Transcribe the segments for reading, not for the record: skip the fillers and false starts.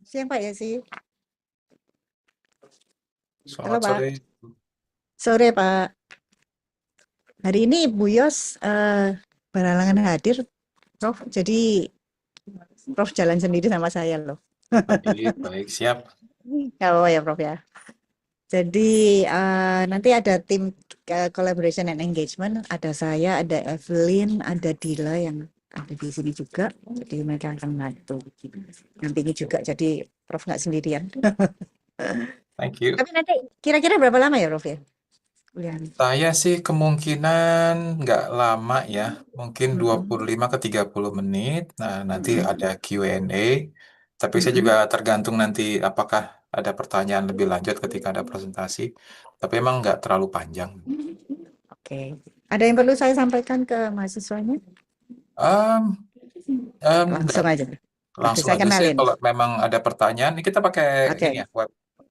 Siang Pak Yesi. Halo Selamat Pak. sore. Sore Pak. Hari ini Bu Yos berhalangan hadir, Prof. Jadi Prof jalan sendiri sama saya loh. Baik, siap. Oh ya Prof ya. Jadi nanti ada tim collaboration and engagement. Ada saya, ada Evelyn, ada Dila yang ada di sini juga. Jadi mereka akan bantu. Nantinya juga. Jadi Prof nggak sendirian. Thank you. Tapi nanti kira-kira berapa lama ya Prof ya? Kuliahnya? Saya sih kemungkinan nggak lama ya, mungkin 25 ke 30 menit. Nah, nanti ada Q&A. Tapi saya juga tergantung nanti apakah ada pertanyaan lebih lanjut ketika ada presentasi. Tapi emang nggak terlalu panjang. Oke. Ada yang perlu saya sampaikan ke mahasiswanya? Em, Langsung nggak. aja. Oke, Langsung saya aja sih kenalin. kalau memang ada pertanyaan. Ini kita pakai Oke. ini ya, web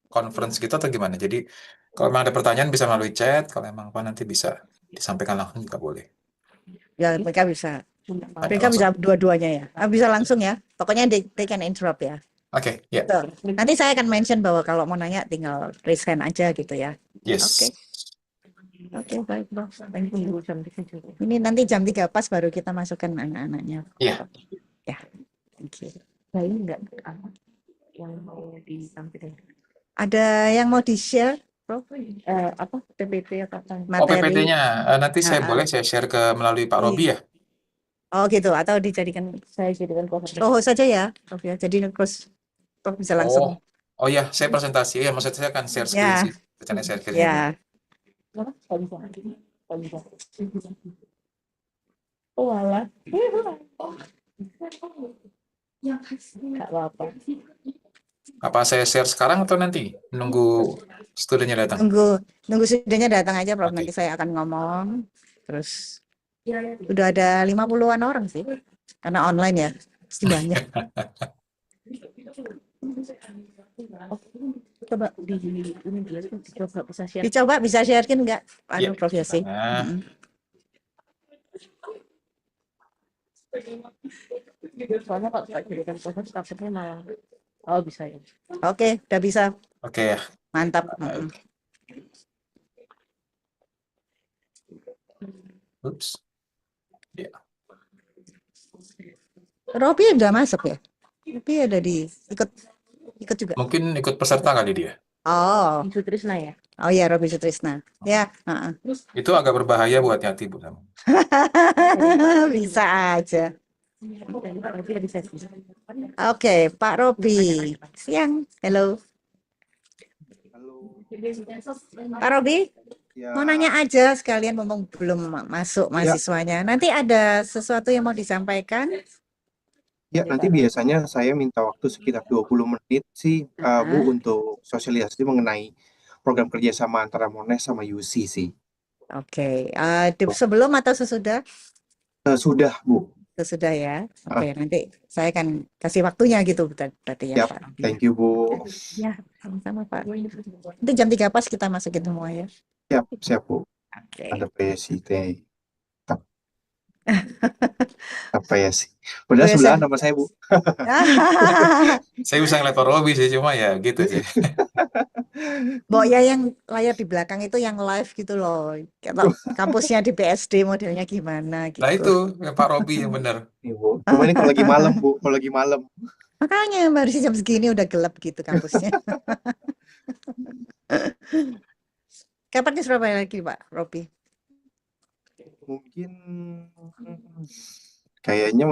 conference gitu atau gimana? Jadi kalau memang ada pertanyaan bisa melalui chat. Kalau memang apa nanti bisa disampaikan langsung juga boleh. Ya, mereka bisa. Tanya Mereka bisa langsung. dua-duanya ya. Bisa langsung ya. Pokoknya they can interrupt ya. Oke, ya. Betul. Nanti saya akan mention bahwa kalau mau nanya tinggal raise hand aja gitu ya. Yes. Oke. Oke, baik, Bro. Thank you. Ini nanti jam 3 pas baru kita masukkan anak-anaknya. Iya. Ya, thank you. Nah, ini enggak yang mau ditampilkan. Ada yang mau di-share, Bro? Apa PPT atau Oh, materi? PPT-nya. Nanti saya boleh saya share ke melalui Pak Robi ya? Oh gitu, atau saya jadikan co-host saja ya, Prof ya. Jadi terus Prof bisa langsung. Oh ya, saya presentasi. Ya, maksud saya akan share screen Ya, sih. Rencana share screen juga. ya. Oh alah. Nggak apa-apa. Apa saya share sekarang atau nanti? Nunggu studinya datang? Nunggu studionya datang aja, Prof. Oke. Nanti saya akan ngomong. Terus udah ada 50-an orang sih. Karena online ya, pasti banyak. Coba dicoba bisa sharein nggak? Ya. Prof Yosi. Nah, Soalnya kalau nggak jadikan proses takutnya malah. Oh bisa ya. Oke, udah bisa. oke ya. Mantap. Oops. Ya. Robi udah masuk ya? Robi ada ikut juga. Mungkin ikut peserta kali dia. Oh, Sutrisna ya? Oh iya, Robi Sutrisna. Ya, Itu agak berbahaya buat hati, Bu. bisa aja. Oke, Pak Robi. Siang. Halo. Halo. Pak Robi, Ya, mau nanya aja sekalian mumpung belum masuk mahasiswanya. Nanti ada sesuatu yang mau disampaikan? ya nanti biasanya saya minta waktu sekitar 20 menit sih, Bu, untuk sosialisasi mengenai program kerjasama antara Monash sama UC sih. Oke, sebelum atau sesudah? Sudah, Bu. Sesudah ya. Oke, nanti saya akan kasih waktunya gitu berarti ya, Siap. Pak. Thank you, Bu. Ya, sama-sama Pak. Nanti jam 3 pas kita masukin semua ya. Siap, Bu. Oke. Ada PSIT. Apa ya sih? Padahal sebelahan nama saya, Bu. Saya bisa ngeliat Pak Robi sih, cuma ya gitu sih. Mbok ya yang layar di belakang itu yang live gitu loh. Kalau kampusnya di PSD modelnya gimana Nah gitu. itu Pak Robi yang benar. Nih, Bu. Cuma ini kalau lagi malam, Bu. Kalau lagi malam. Makanya baru jam segini udah gelap gitu kampusnya. Kapan di Surabaya lagi Pak Robi? Mungkin kayaknya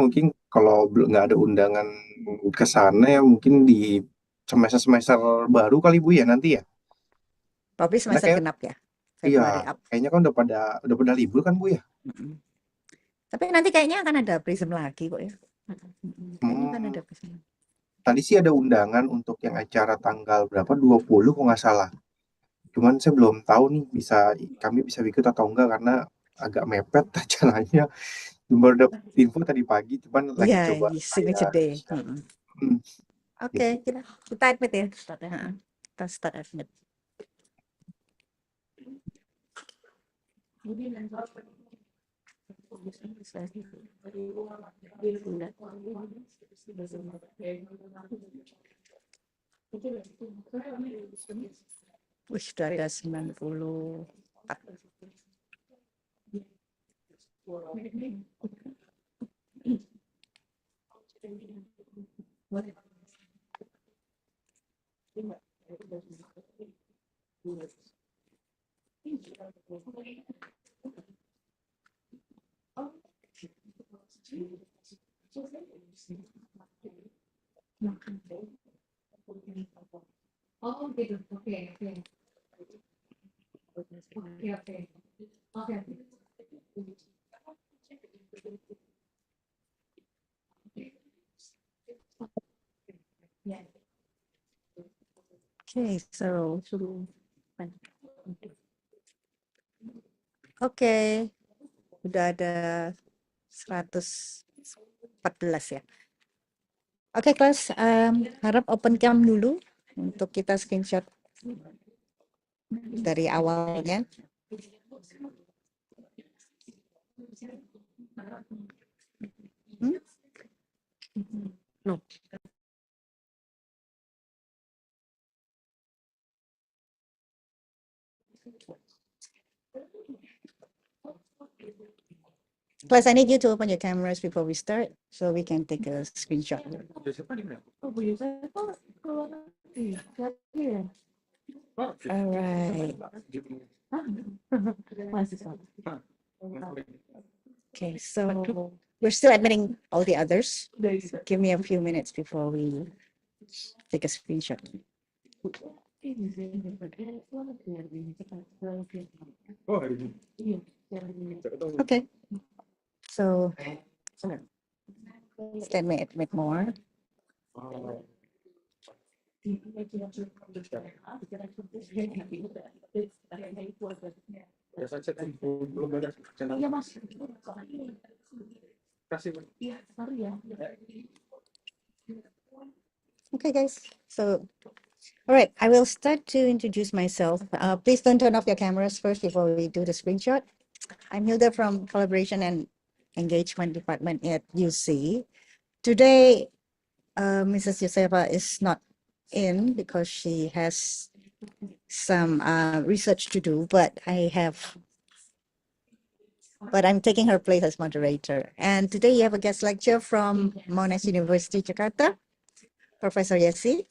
kalau belum nggak ada undangan ke sana ya mungkin di semester baru kali, Bu, ya nanti ya. Robi Karena semester genap ya? iya, Februari up. kayaknya kan udah pada libur kan, Bu, ya. Tapi nanti kayaknya akan ada prism lagi kok ya. Kayaknya kan ada prism. Tadi sih ada undangan untuk yang acara tanggal berapa, 20 kok nggak salah. Cuman saya belum tahu nih kami bisa ikut atau enggak karena agak mepet acaranya. Baru dapet info tadi pagi, cuman lagi Iya, coba signature day. Oke, gitu. kita admit ya. Kita start admit. Wih, sudah ada 94. Okay, so udah ada 114 ya. Oke, kelas, harap open cam dulu untuk kita screenshot dari awalnya. No. Class, I need you to open your cameras before we start so we can take a screenshot. All right. Okay, so we're still admitting all the others. Give me a few minutes before we take a screenshot. Okay. So let me admit more. Okay, guys. So, all right, I will start to introduce myself. Please don't turn off your cameras first before we do the screenshot. I'm Hilda from Collaboration and Engagement Department at UC. Today, Mrs. Josefa is not in because she has some research to do, but I'm taking her place as moderator. And today you have a guest lecture from Monash University, Jakarta, Professor Yesi.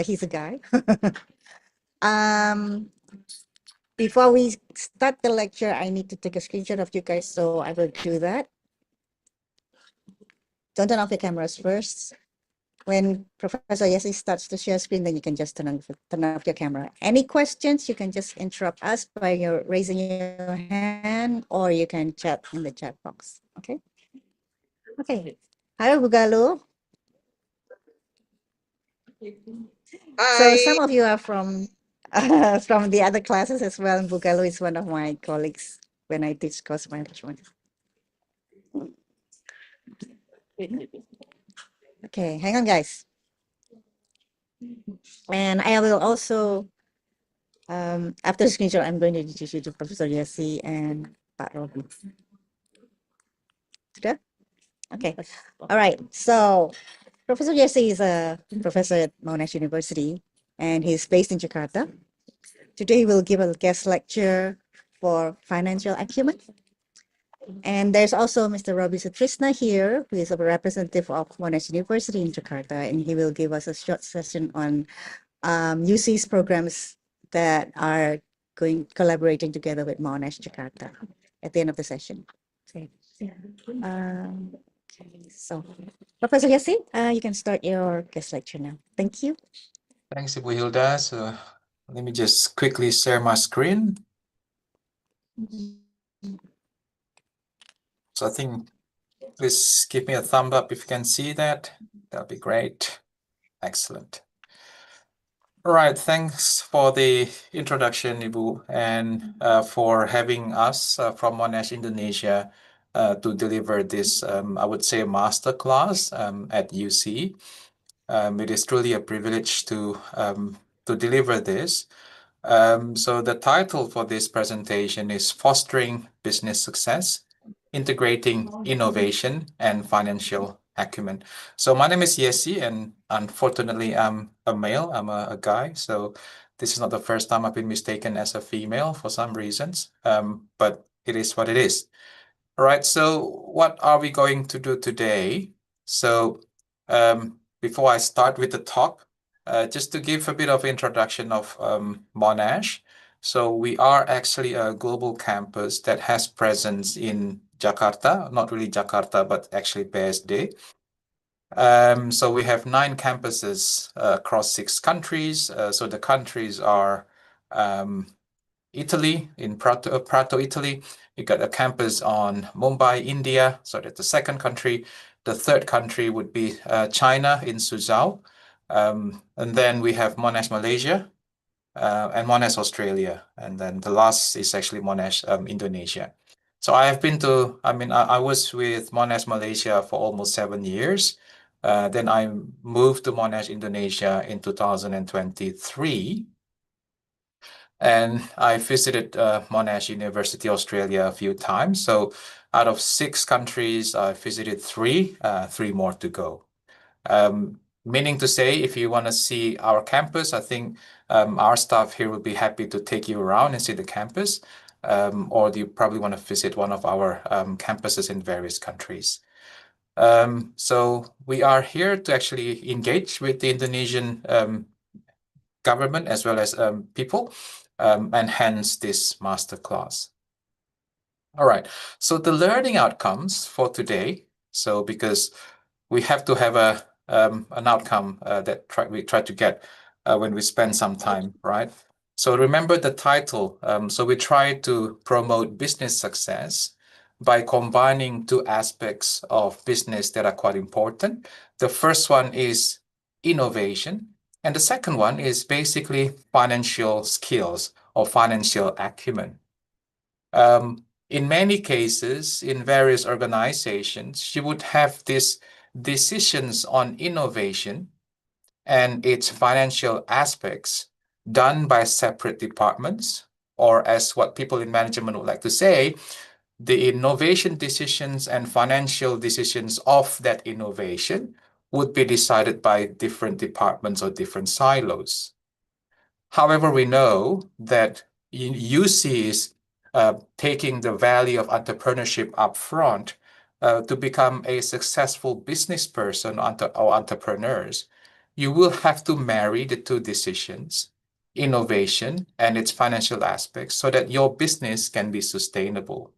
He's a guy. Before we start the lecture, I need to take a screenshot of you guys, so I will do that. Don't turn off your cameras first. When Professor Yesi starts to share screen, then you can just turn off your camera. Any questions, you can just interrupt us by raising your hand, or you can chat in the chat box. Okay. Okay. Hi, Bugalo. So some of you are from the other classes as well. And Bugalo is one of my colleagues when I teach course management. Okay, hang on, guys. And I will also, after the screenshot, I'm going to introduce you to Professor Yasi and Pak Robi. Sudah? Okay. All right. So Professor Yasi is a professor at Monash University, and he's based in Jakarta. Today, he will give a guest lecture for financial acumen. And there's also Mr. Robi Sutrisna here, who is a representative of Monash University in Jakarta, and he will give us a short session on UC's programs that are collaborating together with Monash Jakarta at the end of the session. Okay. So Professor Yasi, you can start your guest lecture now. Thank you. Thanks, Ibu Hilda. So let me just quickly share my screen. So I think, please give me a thumb up if you can see that. That'll be great. Excellent. All right, thanks for the introduction, Ibu, and for having us from Monash, Indonesia, to deliver this, I would say, masterclass at UC. It is truly a privilege to deliver this. So the title for this presentation is Fostering Business Success integrating innovation and financial acumen. So my name is Yesi, and unfortunately, I'm a male. I'm a guy. So this is not the first time I've been mistaken as a female for some reasons, but it is what it is. All right, so what are we going to do today? So before I start with the talk, just to give a bit of introduction of Monash. So we are actually a global campus that has presence in Jakarta, not really Jakarta, but actually BSD. So we have 9 campuses across 6 countries. So the countries are Italy, in Prato, Italy. You got a campus on Mumbai, India. So that's the second country. The third country would be China in Suzhou. And then we have Monash, Malaysia, and Monash, Australia. And then the last is actually Monash, Indonesia. So I have been to, I was with Monash, Malaysia for almost 7 years. Then I moved to Monash, Indonesia in 2023. And I visited Monash University, Australia a few times. So out of 6 countries, I visited 3, 3 more to go. Meaning to say, if you want to see our campus, I think our staff here will be happy to take you around and see the campus. Or you probably want to visit one of our campuses in various countries. So we are here to actually engage with the Indonesian government as well as people, and hence this masterclass. All right, so the learning outcomes for today. So because we have to have an outcome that we try to get when we spend some time, right? So remember the title. So we try to promote business success by combining 2 aspects of business that are quite important. The first one is innovation, and the second one is basically financial skills or financial acumen. In many cases, in various organizations, you would have these decisions on innovation and its financial aspects done by separate departments, or as what people in management would like to say, the innovation decisions and financial decisions of that innovation would be decided by different departments or different silos. However, we know that UC is taking the value of entrepreneurship up front to become a successful business person or entrepreneurs. You will have to marry the 2 decisions, innovation and its financial aspects, so that your business can be sustainable.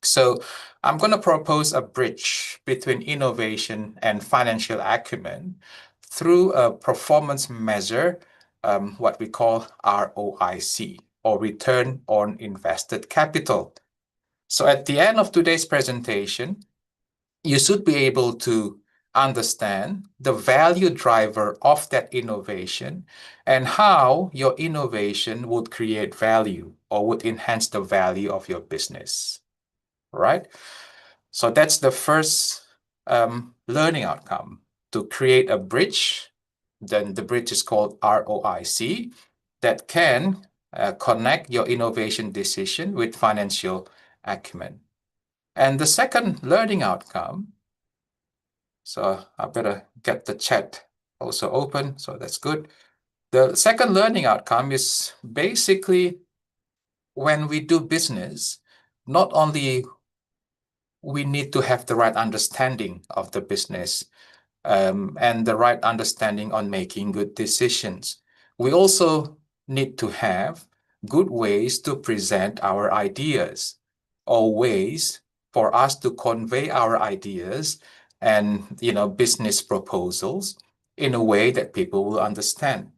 So I'm going to propose a bridge between innovation and financial acumen through a performance measure, what we call ROIC, or return on invested capital. So at the end of today's presentation, you should be able to understand the value driver of that innovation and how your innovation would create value or would enhance the value of your business. Right? So that's the first learning outcome, to create a bridge. Then the bridge is called ROIC, that can connect your innovation decision with financial acumen. And the second learning outcome, so I better get the chat also open, so that's good. The second learning outcome is basically when we do business, not only we need to have the right understanding of the business and the right understanding on making good decisions. We also need to have good ways to present our ideas, or ways for us to convey our ideas and business proposals in a way that people will understand.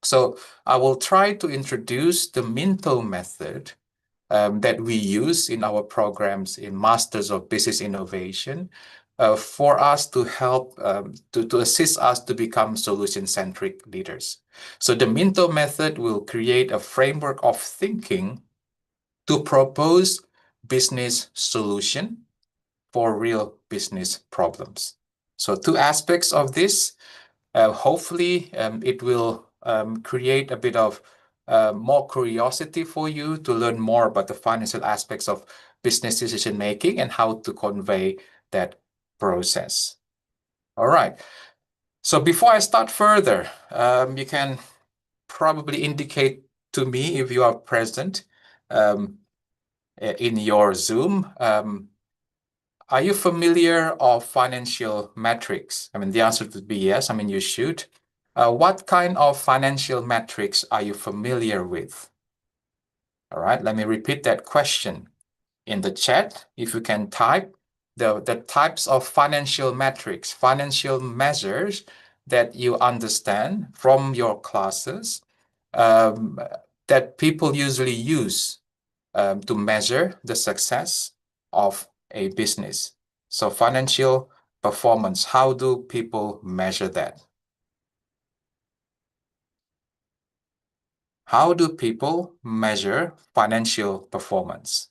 So I will try to introduce the Minto method that we use in our programs in Masters of Business Innovation for us to help, to assist us to become solution-centric leaders. So the Minto method will create a framework of thinking to propose business solution for real business problems. So 2 aspects of this. Hopefully, it will create a bit of more curiosity for you to learn more about the financial aspects of business decision making and how to convey that process. All right. So before I start further, you can probably indicate to me if you are present in your Zoom. Are you familiar of financial metrics? I mean, the answer would be yes. I mean, you should. What kind of financial metrics are you familiar with? All right, let me repeat that question in the chat. If you can type the types of financial metrics, financial measures that you understand from your classes that people usually use to measure the success of a business. So financial performance, how do people measure that? How do people measure financial performance?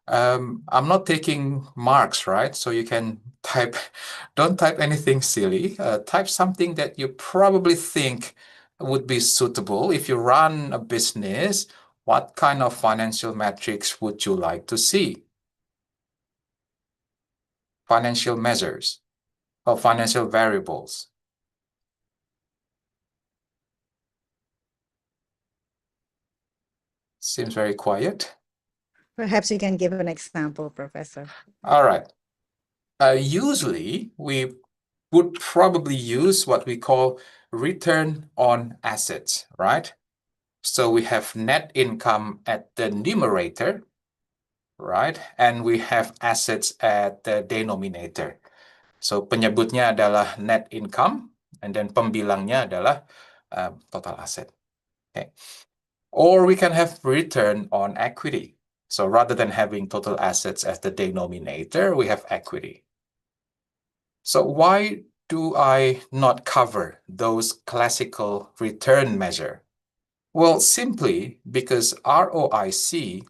I'm not taking marks, right? So you can type, don't type anything silly. Type something that you probably think would be suitable. If you run a business, what kind of financial metrics would you like to see? Financial measures or financial variables. Seems very quiet. Perhaps you can give an example, Professor. All right. Usually, we would probably use what we call return on assets, right? So we have net income at the numerator, right? And we have assets at the denominator. So penyebutnya adalah net income, and then pembilangnya adalah total asset. Okay. Or we can have return on equity. So rather than having total assets as the denominator, we have equity. So why do I not cover those classical return measure? Well, simply because ROIC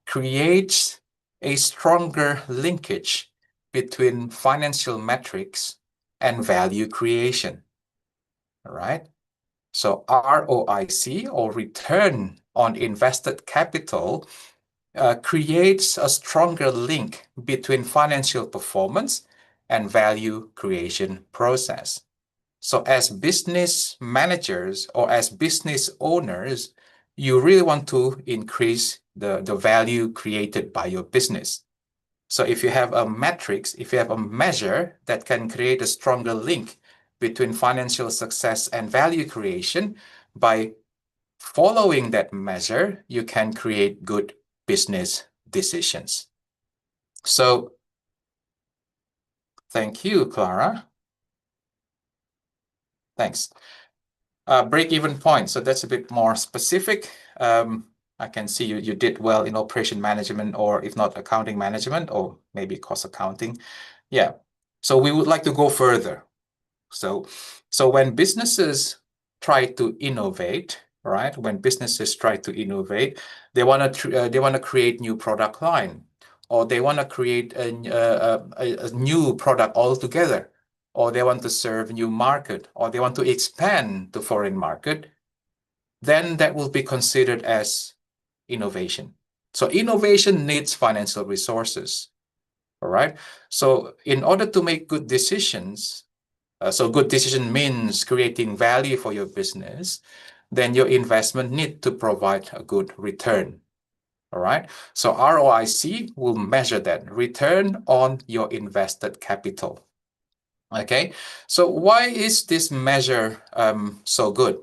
creates a stronger linkage between financial metrics and value creation. All right? So ROIC, or return on invested capital, creates a stronger link between financial performance and value creation process. So as business managers or as business owners, you really want to increase the value created by your business. So if you have a matrix, if you have a measure that can create a stronger link between financial success and value creation, by following that measure, you can create good business decisions. So thank you, Clara. Thanks. Break-even point. So that's a bit more specific. I can see you did well in operation management, or if not accounting management, or maybe cost accounting. Yeah. So we would like to go further. So when businesses try to innovate, right? When businesses try to innovate, they want to create new product line, or they want to create a new product altogether, or they want to serve new market, or they want to expand to foreign market, then that will be considered as innovation. So innovation needs financial resources. All right. So in order to make good decisions, so good decision means creating value for your business, then your investment need to provide a good return. All right. So ROIC will measure that return on your invested capital. Okay. So why is this measure so good?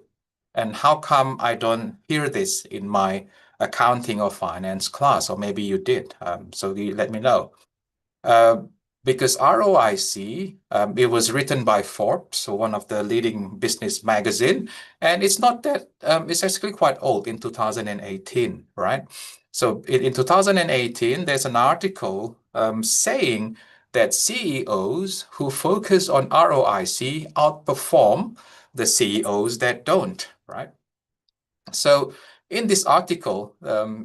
And how come I don't hear this in my accounting or finance class? Or maybe you did. So you let me know. Because ROIC, it was written by Forbes, so one of the leading business magazine, and it's not that, it's actually quite old, in 2018, right? So in 2018, there's an article saying that CEOs who focus on ROIC outperform the CEOs that don't, right? So in this article,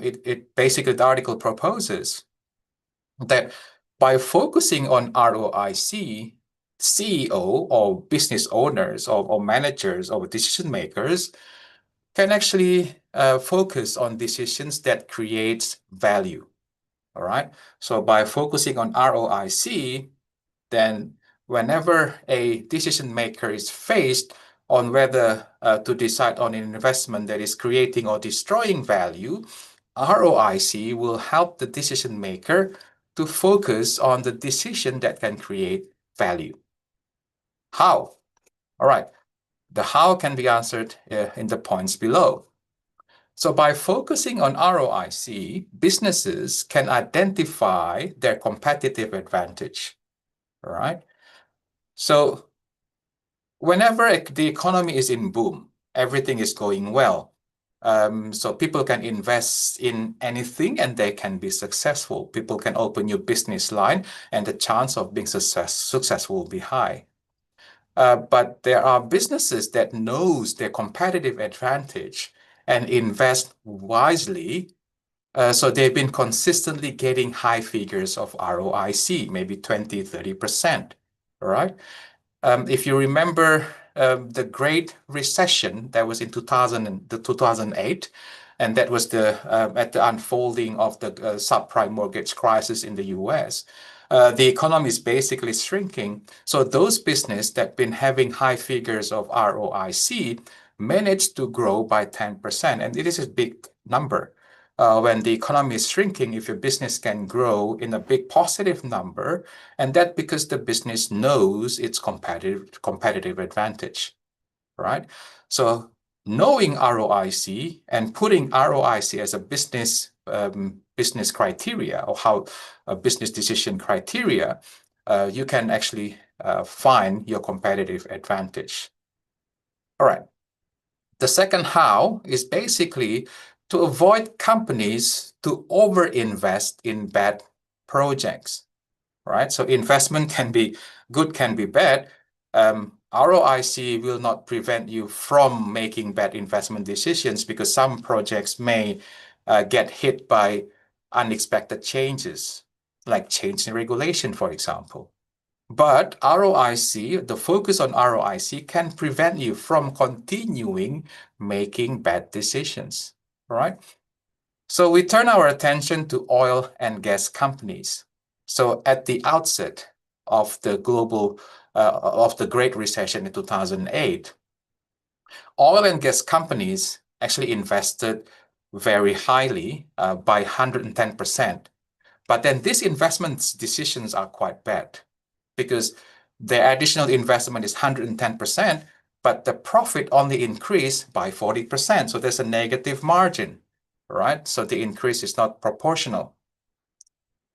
it basically, the article proposes that by focusing on ROIC, CEO or business owners or managers or decision makers can actually focus on decisions that creates value. All right. So by focusing on ROIC, then whenever a decision maker is faced on whether to decide on an investment that is creating or destroying value, ROIC will help the decision maker to focus on the decision that can create value. How? All right. The how can be answered in the points below. So by focusing on ROIC, businesses can identify their competitive advantage. All right. So whenever the economy is in boom, everything is going well. So people can invest in anything and they can be successful. People can open your business line and the chance of being successful will be high. But there are businesses that knows their competitive advantage and invest wisely. So they've been consistently getting high figures of ROIC, maybe 20, 30%. All right. If you remember the Great Recession that was in 2008, and that was at the unfolding of the subprime mortgage crisis in the US. The economy is basically shrinking. So those businesses that have been having high figures of ROIC managed to grow by 10%. And it is a big number. When the economy is shrinking, if your business can grow in a big positive number, and that because the business knows its competitive advantage, right? So knowing ROIC and putting ROIC as a business criteria or how a business decision criteria, you can actually find your competitive advantage. All right. The second how is basically to avoid companies to overinvest in bad projects, right? So investment can be good, can be bad. ROIC will not prevent you from making bad investment decisions because some projects may get hit by unexpected changes, like change in regulation, for example. But ROIC, the focus on ROIC can prevent you from continuing making bad decisions, right? So we turn our attention to oil and gas companies. So at the outset of the Great Recession in 2008, oil and gas companies actually invested very highly by 110%. But then these investment decisions are quite bad because the additional investment is 110%, but the profit only increased by 40%. So there's a negative margin, right? So the increase is not proportional.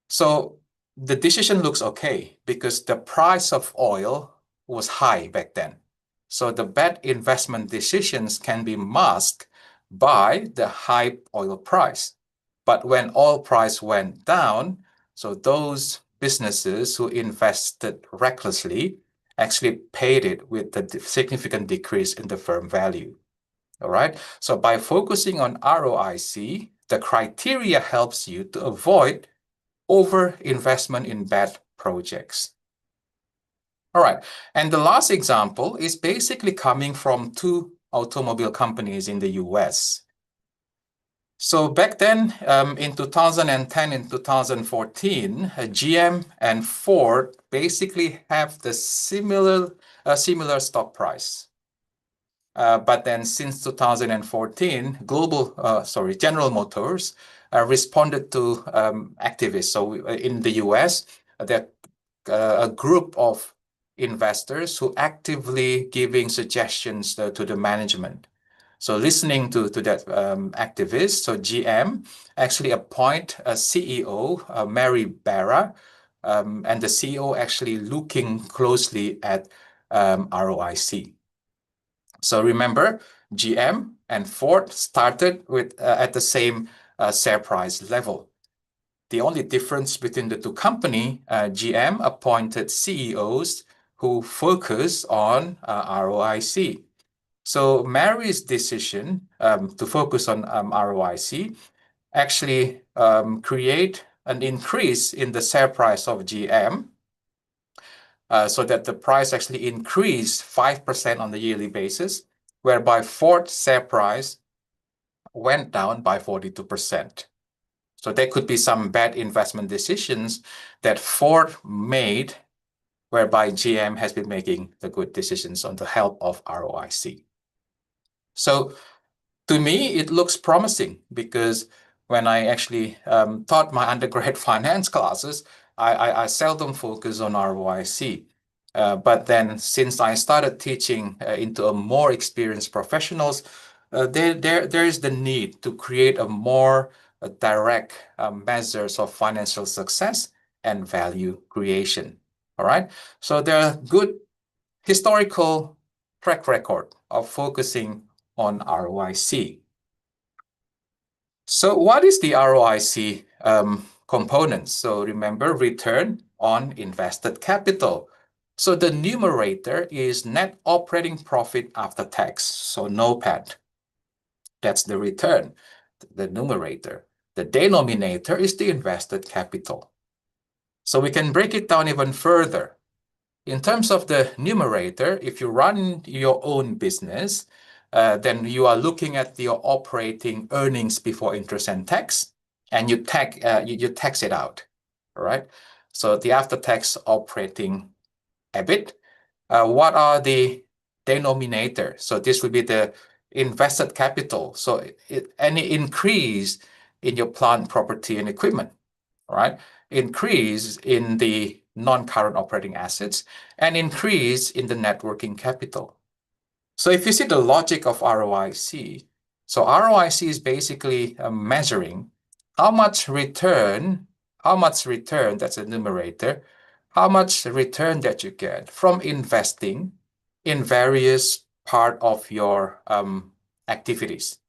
So the decision looks okay because the price of oil was high back then. So the bad investment decisions can be masked by the high oil price. But when oil price went down, so those businesses who invested recklessly actually paid it with the significant decrease in the firm value. All right. So by focusing on ROIC, the criteria helps you to avoid over-investment in bad projects. All right. And the last example is basically coming from two automobile companies in the US. So back then, in 2010 and 2014, GM and Ford basically have the similar stock price. But then since 2014, General Motors responded to activists. So in the US, there are a group of investors who actively giving suggestions to the management. So listening to that activist, so GM actually appoint a CEO, Mary Barra, and the CEO actually looking closely at ROIC. So remember, GM and Ford started with at the same share price level. The only difference between the two companies, GM appointed CEOs who focus on ROIC. So Mary's decision to focus on ROIC actually create an increase in the share price of GM. so that the price actually increased 5% on the yearly basis, whereby Ford share price went down by 42%. So there could be some bad investment decisions that Ford made, whereby GM has been making the good decisions on the help of ROIC. So to me, it looks promising because when I actually taught my undergrad finance classes, I seldom focus on ROIC. But then since I started teaching into a more experienced professionals, there is the need to create a more direct measures of financial success and value creation. All right. So there are good historical track record of focusing on ROIC. So what is the ROIC component? So remember, return on invested capital. So the numerator is net operating profit after tax, so NOPAT. That's the return, the numerator. The denominator is the invested capital. So we can break it down even further. In terms of the numerator, if you run your own business, then you are looking at your operating earnings before interest and tax, and you tax it out, all right? So the after-tax operating EBIT. What are the denominator? So this would be the invested capital. So any increase in your plant, property, and equipment, right? Increase in the non-current operating assets and increase in the net working capital. So if you see the logic of ROIC, so ROIC is basically measuring how much return, that's a numerator, how much return that you get from investing in various part of your activities.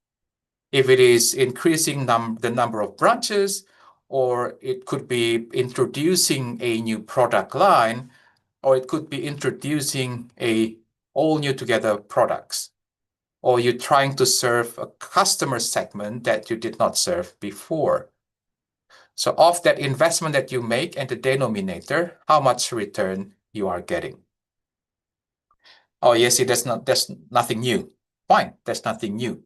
If it is increasing the number of branches, or it could be introducing a new product line, or it could be introducing all new together products, or you're trying to serve a customer segment that you did not serve before. So of that investment that you make and the denominator, how much return you are getting. Oh, yes, that's nothing new. Fine, that's nothing new.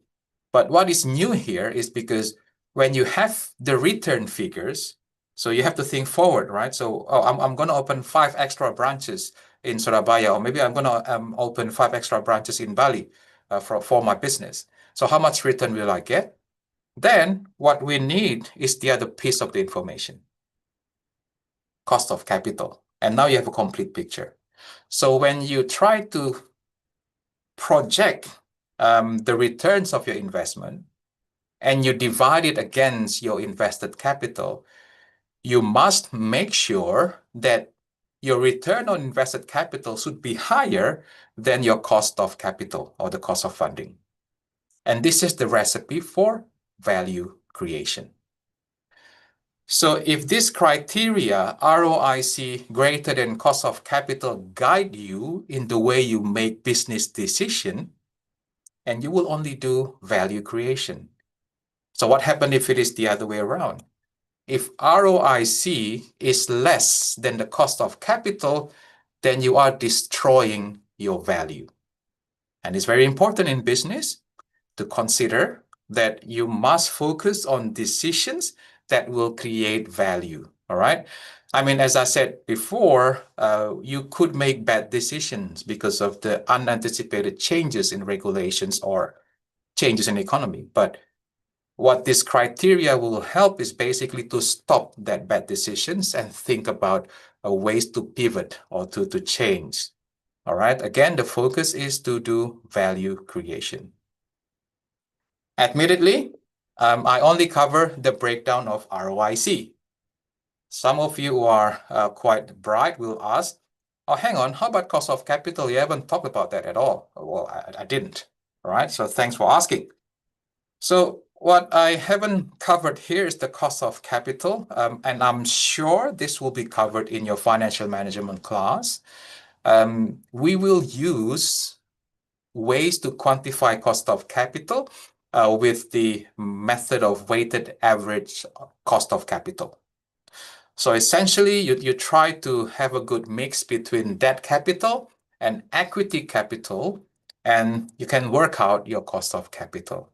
But what is new here is because when you have the return figures, so you have to think forward, right? So I'm going to open 5 extra branches in Surabaya, or maybe I'm going to open 5 extra branches in Bali for my business. So how much return will I get? Then what we need is the other piece of the information, cost of capital. And now you have a complete picture. So when you try to project the returns of your investment, and you divide it against your invested capital, you must make sure that your return on invested capital should be higher than your cost of capital or the cost of funding. And this is the recipe for value creation. So if this criteria, ROIC greater than cost of capital, guide you in the way you make business decision, and you will only do value creation. So what happens if it is the other way around? If ROIC is less than the cost of capital, then you are destroying your value. And it's very important in business to consider that you must focus on decisions that will create value, all right? I mean, as I said before, you could make bad decisions because of the unanticipated changes in regulations or changes in economy, but what this criteria will help is basically to stop that bad decisions and think about ways to pivot or to change. All right. Again, the focus is to do value creation. Admittedly, I only cover the breakdown of ROIC. Some of you who are quite bright will ask, oh, hang on, how about cost of capital? You haven't talked about that at all. Well, I didn't. All right. So thanks for asking. So what I haven't covered here is the cost of capital, and I'm sure this will be covered in your financial management class. We will use ways to quantify cost of capital with the method of weighted average cost of capital. So essentially, you try to have a good mix between debt capital and equity capital, and you can work out your cost of capital.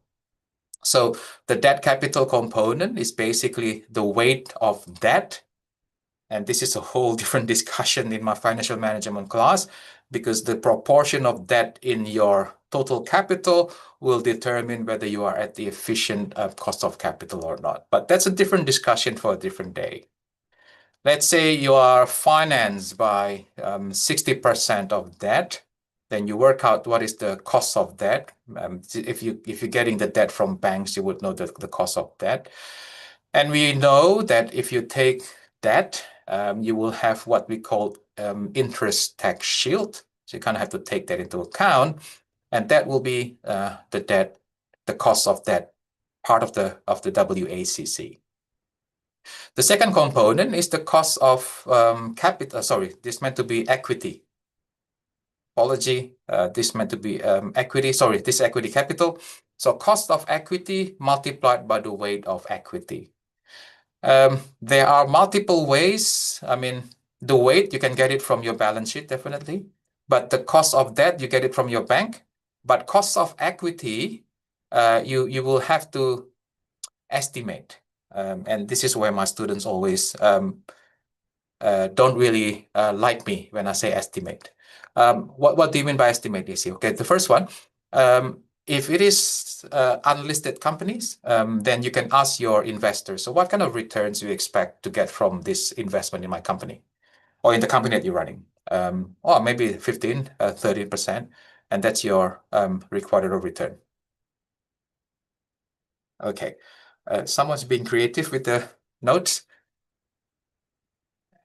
So the debt capital component is basically the weight of debt. And this is a whole different discussion in my financial management class, because the proportion of debt in your total capital will determine whether you are at the efficient cost of capital or not. But that's a different discussion for a different day. Let's say you are financed by 60% of debt, then you work out what is the cost of debt. If you're getting the debt from banks, you would know the cost of debt. And we know that if you take debt, you will have what we call interest tax shield. So you kind of have to take that into account, and that will be the debt, the cost of debt, part of the WACC. The second component is the cost of capital. Sorry, this meant to be equity. Apology, this meant to be equity. Sorry, this equity capital. So cost of equity multiplied by the weight of equity. There are multiple ways. I mean, the weight, you can get it from your balance sheet, definitely. But the cost of debt, you get it from your bank. But cost of equity, you will have to estimate. And this is where my students always don't really like me when I say estimate. What do you mean by estimate, DC? Okay, the first one, if it is unlisted companies, then you can ask your investors, so what kind of returns do you expect to get from this investment in my company or in the company that you're running? Or maybe 15, 30%, and that's your required rate of return. Okay, someone's being creative with the notes.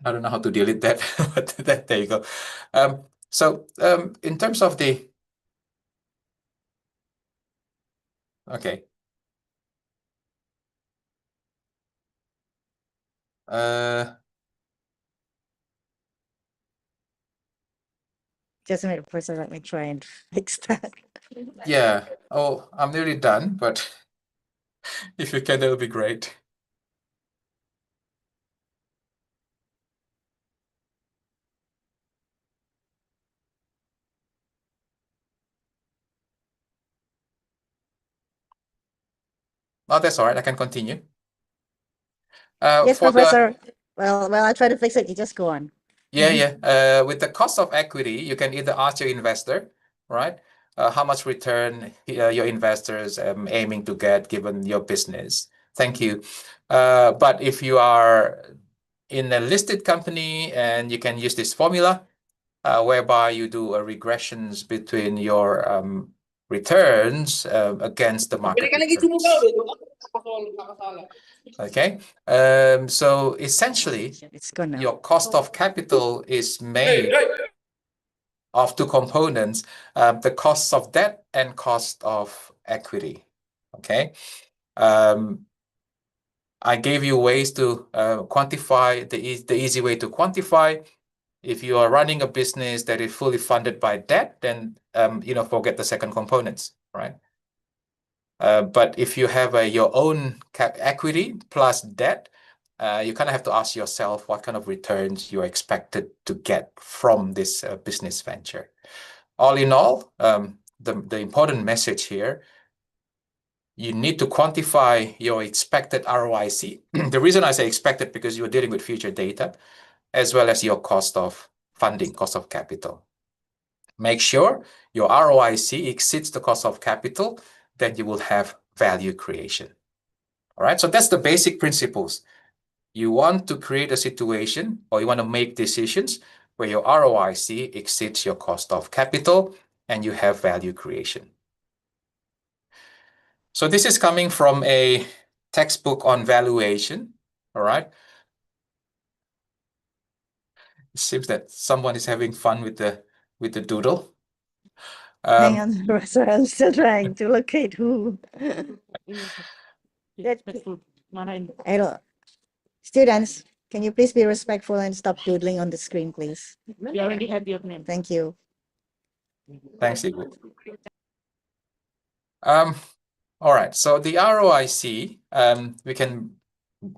I don't know how to delete that, but there you go. So in terms of the, okay. Just a minute, Professor, let me try and fix that. Yeah. Oh, I'm nearly done, but if you can, that'll be great. Oh, that's all right. I can continue. Yes, For the, Professor. Well, I'll try to fix it. You just go on. yeah. With the cost of equity, you can either ask your investor, right? How much return your investors aiming to get given your business. Thank you. But if you are in a listed company, and you can use this formula, whereby you do regressions between your returns against the market returns. Okay, so essentially, It's gone now. your cost of capital is made of two components, the cost of debt and cost of equity. Okay, I gave you ways to quantify, the easy way to quantify. If you are running a business that is fully funded by debt, then forget the second components, right? But if you have your own equity plus debt, you kind of have to ask yourself what kind of returns you're expected to get from this business venture. All in all, the important message here, you need to quantify your expected ROIC. The reason I say expected, because you're dealing with future data, as well as your cost of funding, cost of capital. Make sure your ROIC exceeds the cost of capital, then you will have value creation. All right, so that's the basic principles. You want to create a situation, or you want to make decisions where your ROIC exceeds your cost of capital and you have value creation. So this is coming from a textbook on valuation. All right. It seems that someone is having fun with the doodle. Hang on, Professor. I'm still trying to locate who. Hello. Students, can you please be respectful and stop doodling on the screen, please? We already have your name. Thank you. Thanks, Ibu. All right, so the ROIC, we can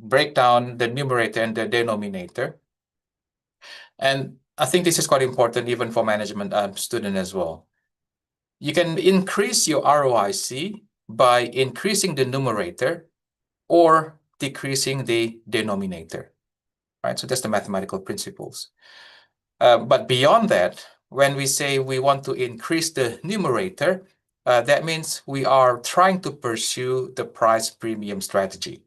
break down the numerator and the denominator. And I think this is quite important even for management student as well. You can increase your ROIC by increasing the numerator or decreasing the denominator, right? So that's the mathematical principles. But beyond that, when we say we want to increase the numerator, that means we are trying to pursue the price premium strategy,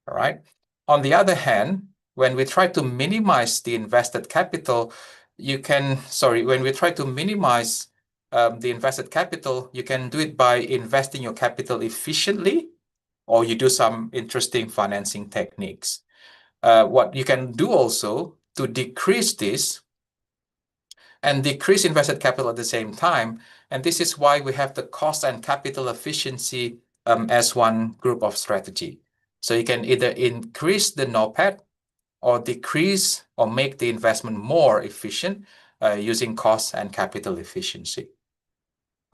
all right? On the other hand, when we try to minimize the invested capital, when we try to minimize the invested capital, you can do it by investing your capital efficiently, or you do some interesting financing techniques. What you can do also to decrease this and decrease invested capital at the same time, and this is why we have the cost and capital efficiency as one group of strategy. So you can either increase the NOPAT or decrease or make the investment more efficient using cost and capital efficiency.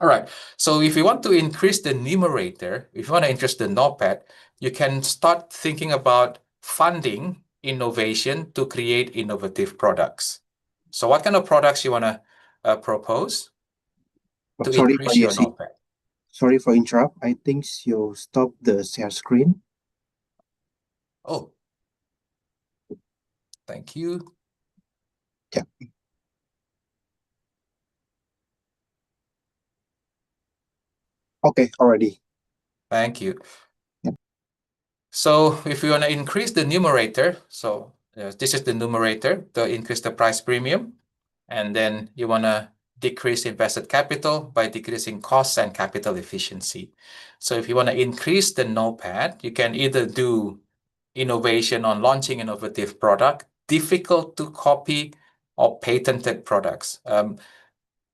All right, so if you want to increase the numerator, if you want to increase the NOPAT, you can start thinking about funding innovation to create innovative products. So what kind of products you want to propose to Sorry, increase your Yesi. NOPAT? Sorry for interrupt. I think you stopped the share screen. Oh, thank you. Yeah. Okay, already. Thank you. Yeah. So if you want to increase the numerator, so this is the numerator to increase the price premium, and then you want to decrease invested capital by decreasing costs and capital efficiency. So if you want to increase the NOPAT, you can either do innovation on launching innovative product, difficult to copy, or patented products.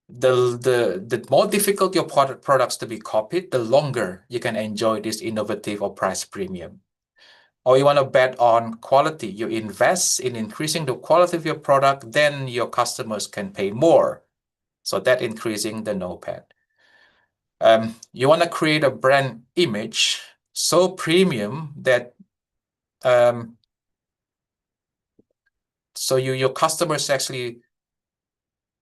The more difficult your products to be copied, the longer you can enjoy this innovative or price premium. Or you want to bet on quality. You invest in increasing the quality of your product, then your customers can pay more. So that increasing the NOPAT. You want to create a brand image so premium that so your customers actually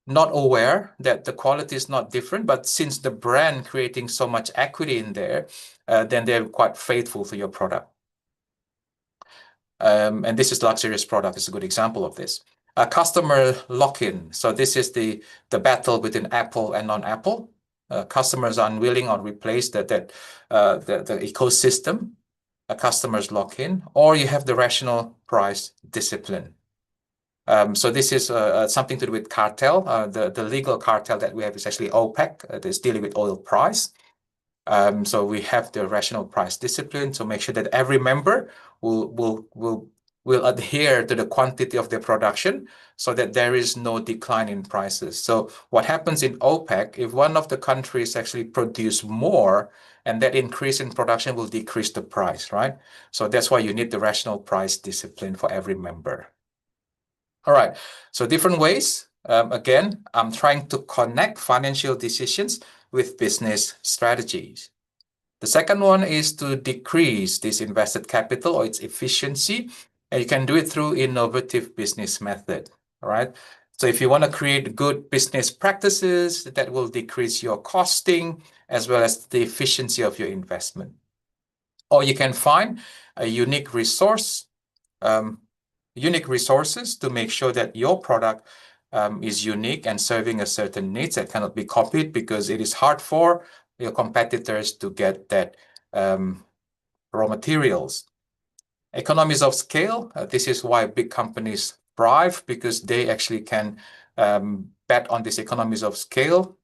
not aware that the quality is not different, but since the brand creating so much equity in there, then they're quite faithful to your product. And this is luxurious product is a good example of this. A customer lock-in. So this is the battle between Apple and non-Apple. Customers are unwilling or replace the ecosystem. Customers lock in, or you have the rational price discipline. So this is something to do with cartel. The legal cartel that we have is actually OPEC. That's dealing with oil price. So we have the rational price discipline to make sure that every member will adhere to the quantity of their production so that there is no decline in prices. So what happens in OPEC, if one of the countries actually produce more, and that increase in production will decrease the price, right? So that's why you need the rational price discipline for every member. All right, so different ways. Again, I'm trying to connect financial decisions with business strategies. The second one is to decrease this invested capital or its efficiency, and you can do it through innovative business method, all right? So if you want to create good business practices, that will decrease your costing as well as the efficiency of your investment. Or you can find a unique resources to make sure that your product is unique and serving a certain needs that cannot be copied because it is hard for your competitors to get that raw materials. Economies of scale. This is why big companies thrive because they actually can bet on these economies of scale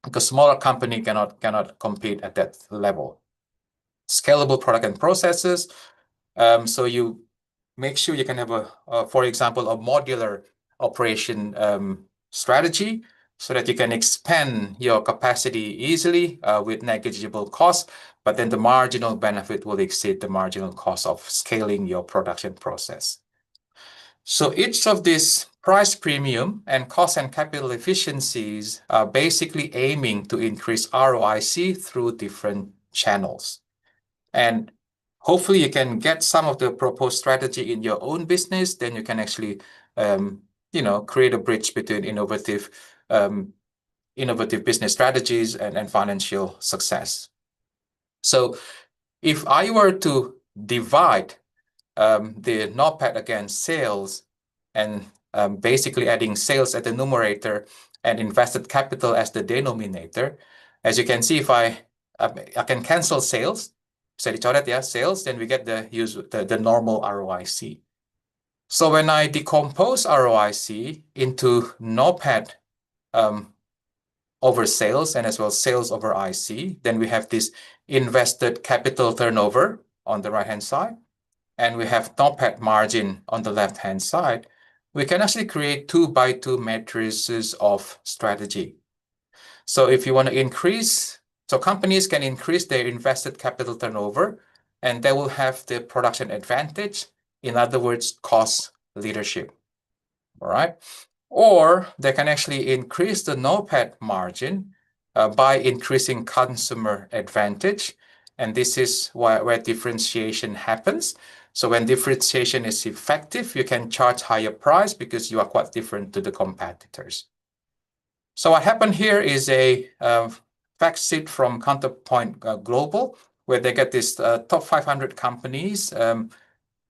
because smaller company cannot compete at that level. Scalable product and processes. So you make sure you can have for example, a modular operation strategy so that you can expand your capacity easily with negligible cost, but then the marginal benefit will exceed the marginal cost of scaling your production process. So each of these price premium and cost and capital efficiencies are basically aiming to increase ROIC through different channels. And hopefully you can get some of the proposed strategy in your own business. Then you can actually, create a bridge between innovative business strategies and financial success. So if I were to divide the NOPAT against sales and basically adding sales at the numerator and invested capital as the denominator, as you can see, if I can cancel sales, bisa dicoret ya, sales, then we get the normal ROIC. So when I decompose ROIC into NOPAT over sales and as well sales over IC, then we have this invested capital turnover on the right-hand side, and we have NOPAT margin on the left-hand side. We can actually create 2x2 matrices of strategy. So if you want to increase, so companies can increase their invested capital turnover, and they will have the production advantage. In other words, cost leadership. All right. Or they can actually increase the NOPAT margin by increasing consumer advantage. And this is where differentiation happens. So when differentiation is effective, you can charge higher price because you are quite different to the competitors. So what happened here is a fact sheet from Counterpoint Global, where they get this top 500 companies,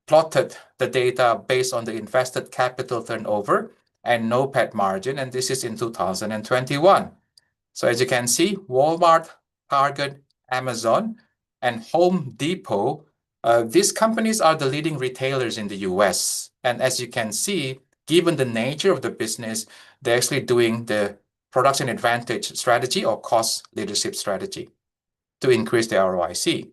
plotted the data based on the invested capital turnover and NOPAT margin, and this is in 2021. So as you can see, Walmart, Target, Amazon, and Home Depot, these companies are the leading retailers in the US. And as you can see, given the nature of the business, they're actually doing the production advantage strategy or cost leadership strategy to increase the ROIC.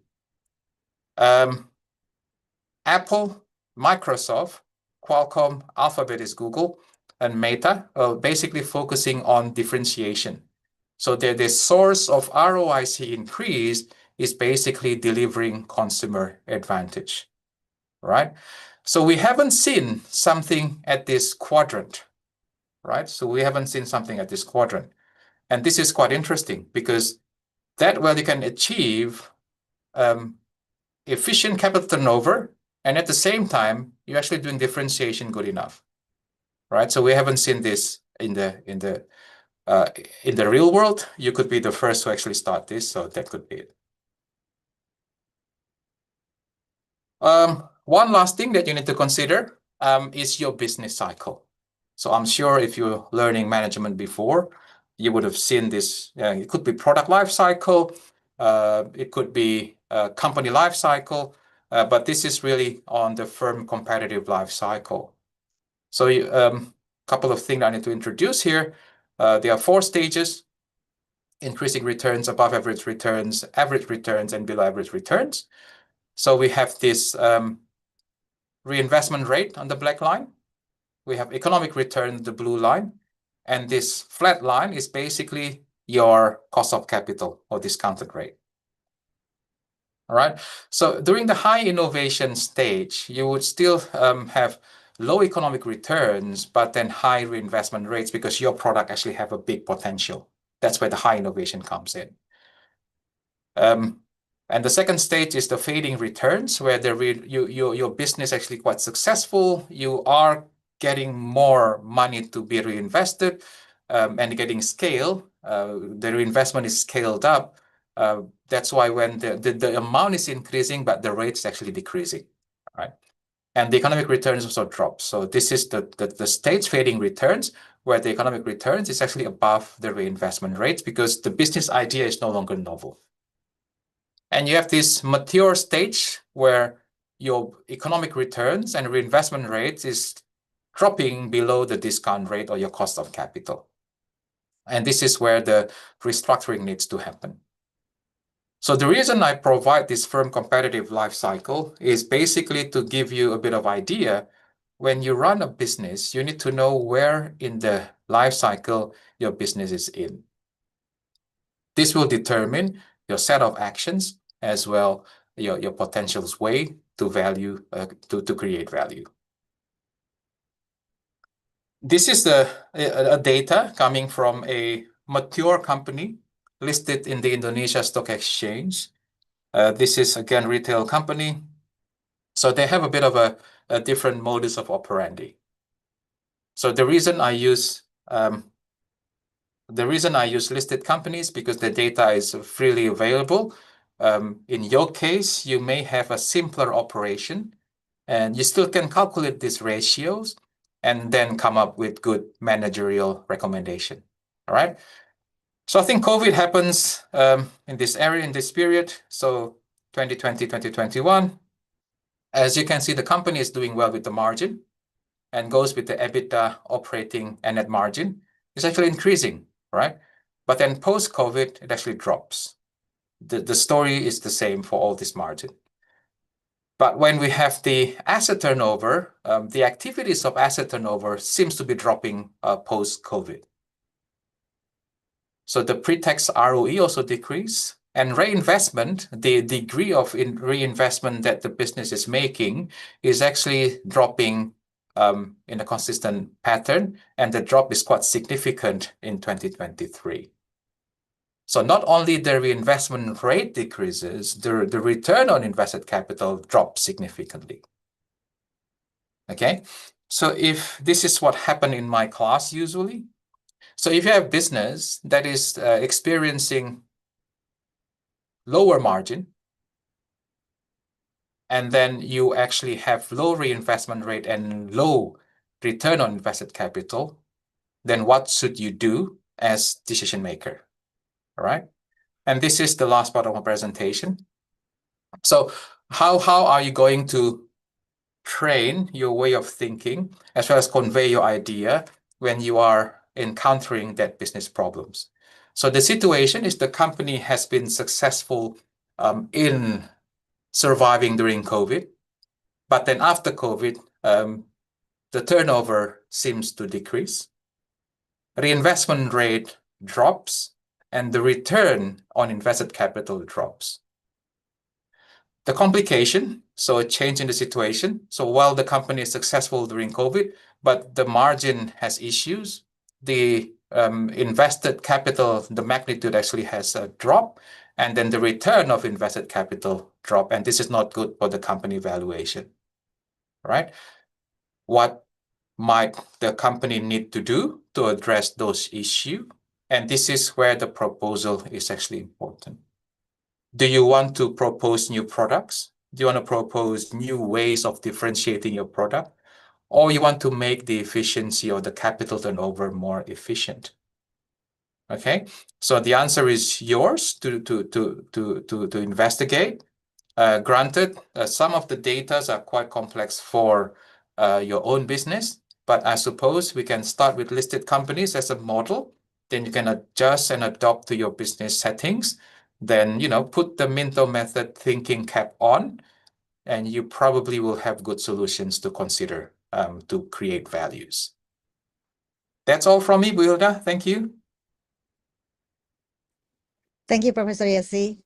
Apple, Microsoft, Qualcomm, Alphabet is Google, and Meta are basically focusing on differentiation. So the source of ROIC increase is basically delivering consumer advantage, right? So we haven't seen something at this quadrant, right? So we haven't seen something at this quadrant. And this is quite interesting because that way you can achieve efficient capital turnover, and at the same time, you're actually doing differentiation good enough, right? So we haven't seen this in the real world. You could be the first to actually start this, so that could be it. One last thing that you need to consider is your business cycle. So I'm sure if you're learning management before, you would have seen this. It could be product life cycle, it could be company life cycle, but this is really on the firm competitive life cycle. So a couple of things I need to introduce here. There are 4 stages: increasing returns, above average returns, and below average returns. So we have this reinvestment rate on the black line. We have economic return, the blue line. And this flat line is basically your cost of capital or discounted rate. All right. So during the high innovation stage, you would still have low economic returns, but then high reinvestment rates because your product actually have a big potential. That's where the high innovation comes in. And the second stage is the fading returns, where your business actually quite successful. You are getting more money to be reinvested and getting scale. The reinvestment is scaled up. That's why when the amount is increasing, but the rate is actually decreasing, right? And the economic returns also drop. So this is the stage fading returns, where the economic returns is actually above the reinvestment rates because the business idea is no longer novel. And you have this mature stage where your economic returns and reinvestment rates is dropping below the discount rate or your cost of capital. And this is where the restructuring needs to happen. So the reason I provide this firm competitive life cycle is basically to give you a bit of idea. When you run a business, you need to know where in the life cycle your business is in. This will determine your set of actions as well your potential way to value to create value. This is a data coming from a mature company listed in the Indonesia Stock Exchange. This is again retail company. So they have a bit of a different modus of operandi. So the reason I use listed companies because the data is freely available. In your case, you may have a simpler operation, and you still can calculate these ratios and then come up with good managerial recommendation. All right. So I think COVID happens in this area, in this period. So 2020, 2021. As you can see, the company is doing well with the margin and goes with the EBITDA, operating, and net margin. It's actually increasing, right? But then post-COVID, it actually drops. The story is the same for all this margin. But when we have the asset turnover, the activities of asset turnover seems to be dropping post-COVID. So the pre-tax ROE also decrease, and reinvestment, the degree of reinvestment that the business is making is actually dropping in a consistent pattern, and the drop is quite significant in 2023. So not only the reinvestment rate decreases, the return on invested capital drops significantly. Okay, so if this is what happened in my class usually, so if you have business that is experiencing lower margin, and then you actually have low reinvestment rate and low return on invested capital, then what should you do as decision maker? All right. And this is the last part of my presentation. So how are you going to train your way of thinking as well as convey your idea when you are encountering that business problems? So the situation is the company has been successful in surviving during COVID, but then after COVID, the turnover seems to decrease. Reinvestment rate drops, and the return on invested capital drops. The complication, so a change in the situation. So while the company is successful during COVID, but the margin has issues, the invested capital, the magnitude actually has a drop, and then the return of invested capital drop, and this is not good for the company valuation, right? What might the company need to do to address those issues? And this is where the proposal is actually important. Do you want to propose new products? Do you want to propose new ways of differentiating your product? Or you want to make the efficiency of the capital turnover more efficient? Okay, so the answer is yours to investigate. Granted, some of the data are quite complex for your own business, but I suppose we can start with listed companies as a model. Then you can adjust and adopt to your business settings. Then, put the Minto method thinking cap on, and you probably will have good solutions to consider to create values. That's all from me, Bu Hilda. Thank you. Thank you, Professor Yassi.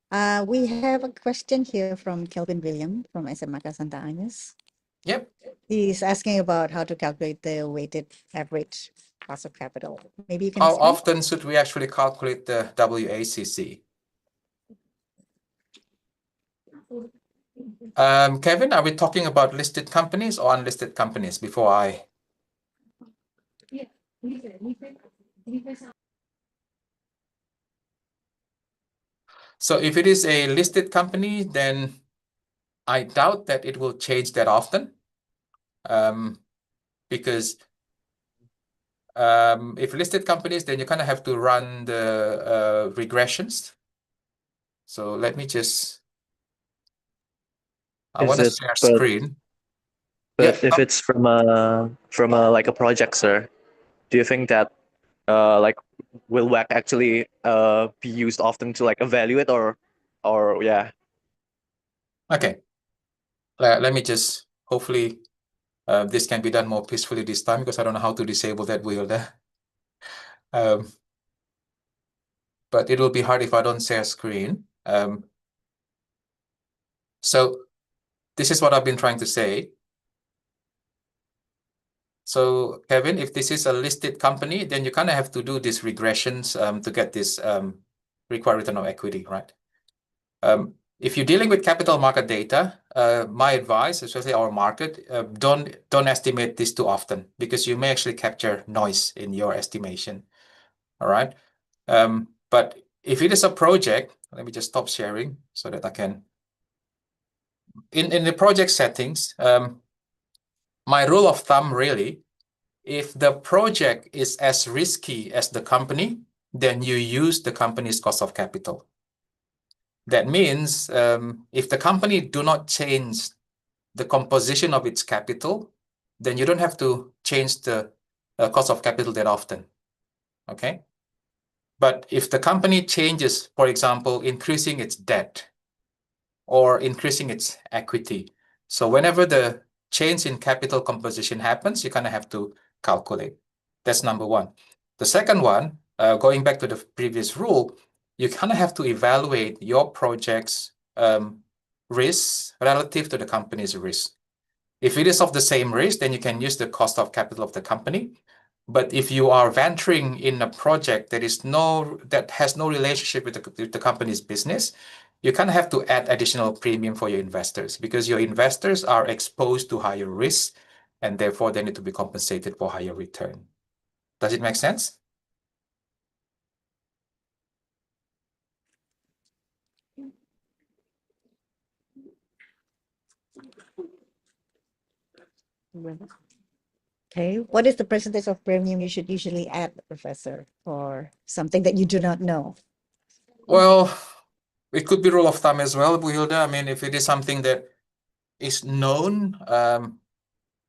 We have a question here from Kelvin William from SMA Santa Agnes. Yep. He's asking about how to calculate the weighted average cost of capital. Maybe you can How explain? often should we actually calculate the WACC? Kevin, are we talking about listed companies or unlisted companies before I? So if it is a listed company, then I doubt that it will change that often. Because if listed companies, then you kind of have to run the regressions. So let me just, I want to share screen. But if it's from a like a project, sir, do you think that will WACC actually be used often to like evaluate or yeah? Okay. Let me just, hopefully this can be done more peacefully this time because I don't know how to disable that wheel there. But it will be hard if I don't share screen. So this is what I've been trying to say. So Kevin, if this is a listed company, then you kind of have to do these regressions to get this required return on equity, right? if you're dealing with capital market data, my advice, especially our market, don't estimate this too often because you may actually capture noise in your estimation. All right. But if it is a project, let me just stop sharing so that I can. In the project settings, my rule of thumb really, if the project is as risky as the company, then you use the company's cost of capital. That means if the company do not change the composition of its capital, then you don't have to change the cost of capital that often. Okay. But if the company changes, for example, increasing its debt or increasing its equity, so whenever the change in capital composition happens, you kind of have to calculate. That's number one. The second one, going back to the previous rule, you kind of have to evaluate your project's risks relative to the company's risk. If it is of the same risk, then you can use the cost of capital of the company. But if you are venturing in a project that has no relationship with the company's business, you kind of have to add additional premium for your investors because your investors are exposed to higher risk and therefore they need to be compensated for higher return. Does it make sense? Okay, what is the percentage of premium you should usually add, Professor, for something that you do not know? Well, it could be rule of thumb as well, Bu Hilda. I mean, if it is something that is known,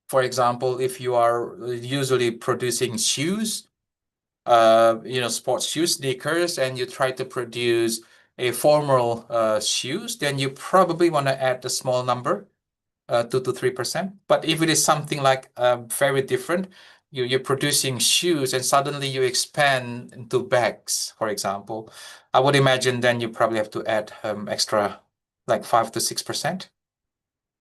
for example, if you are usually producing shoes, sports shoes, sneakers, and you try to produce a formal shoes, then you probably want to add a small number, 2 to 3%. But if it is something like very different, you're producing shoes and suddenly you expand into bags, for example, I would imagine then you probably have to add extra like 5 to 6%.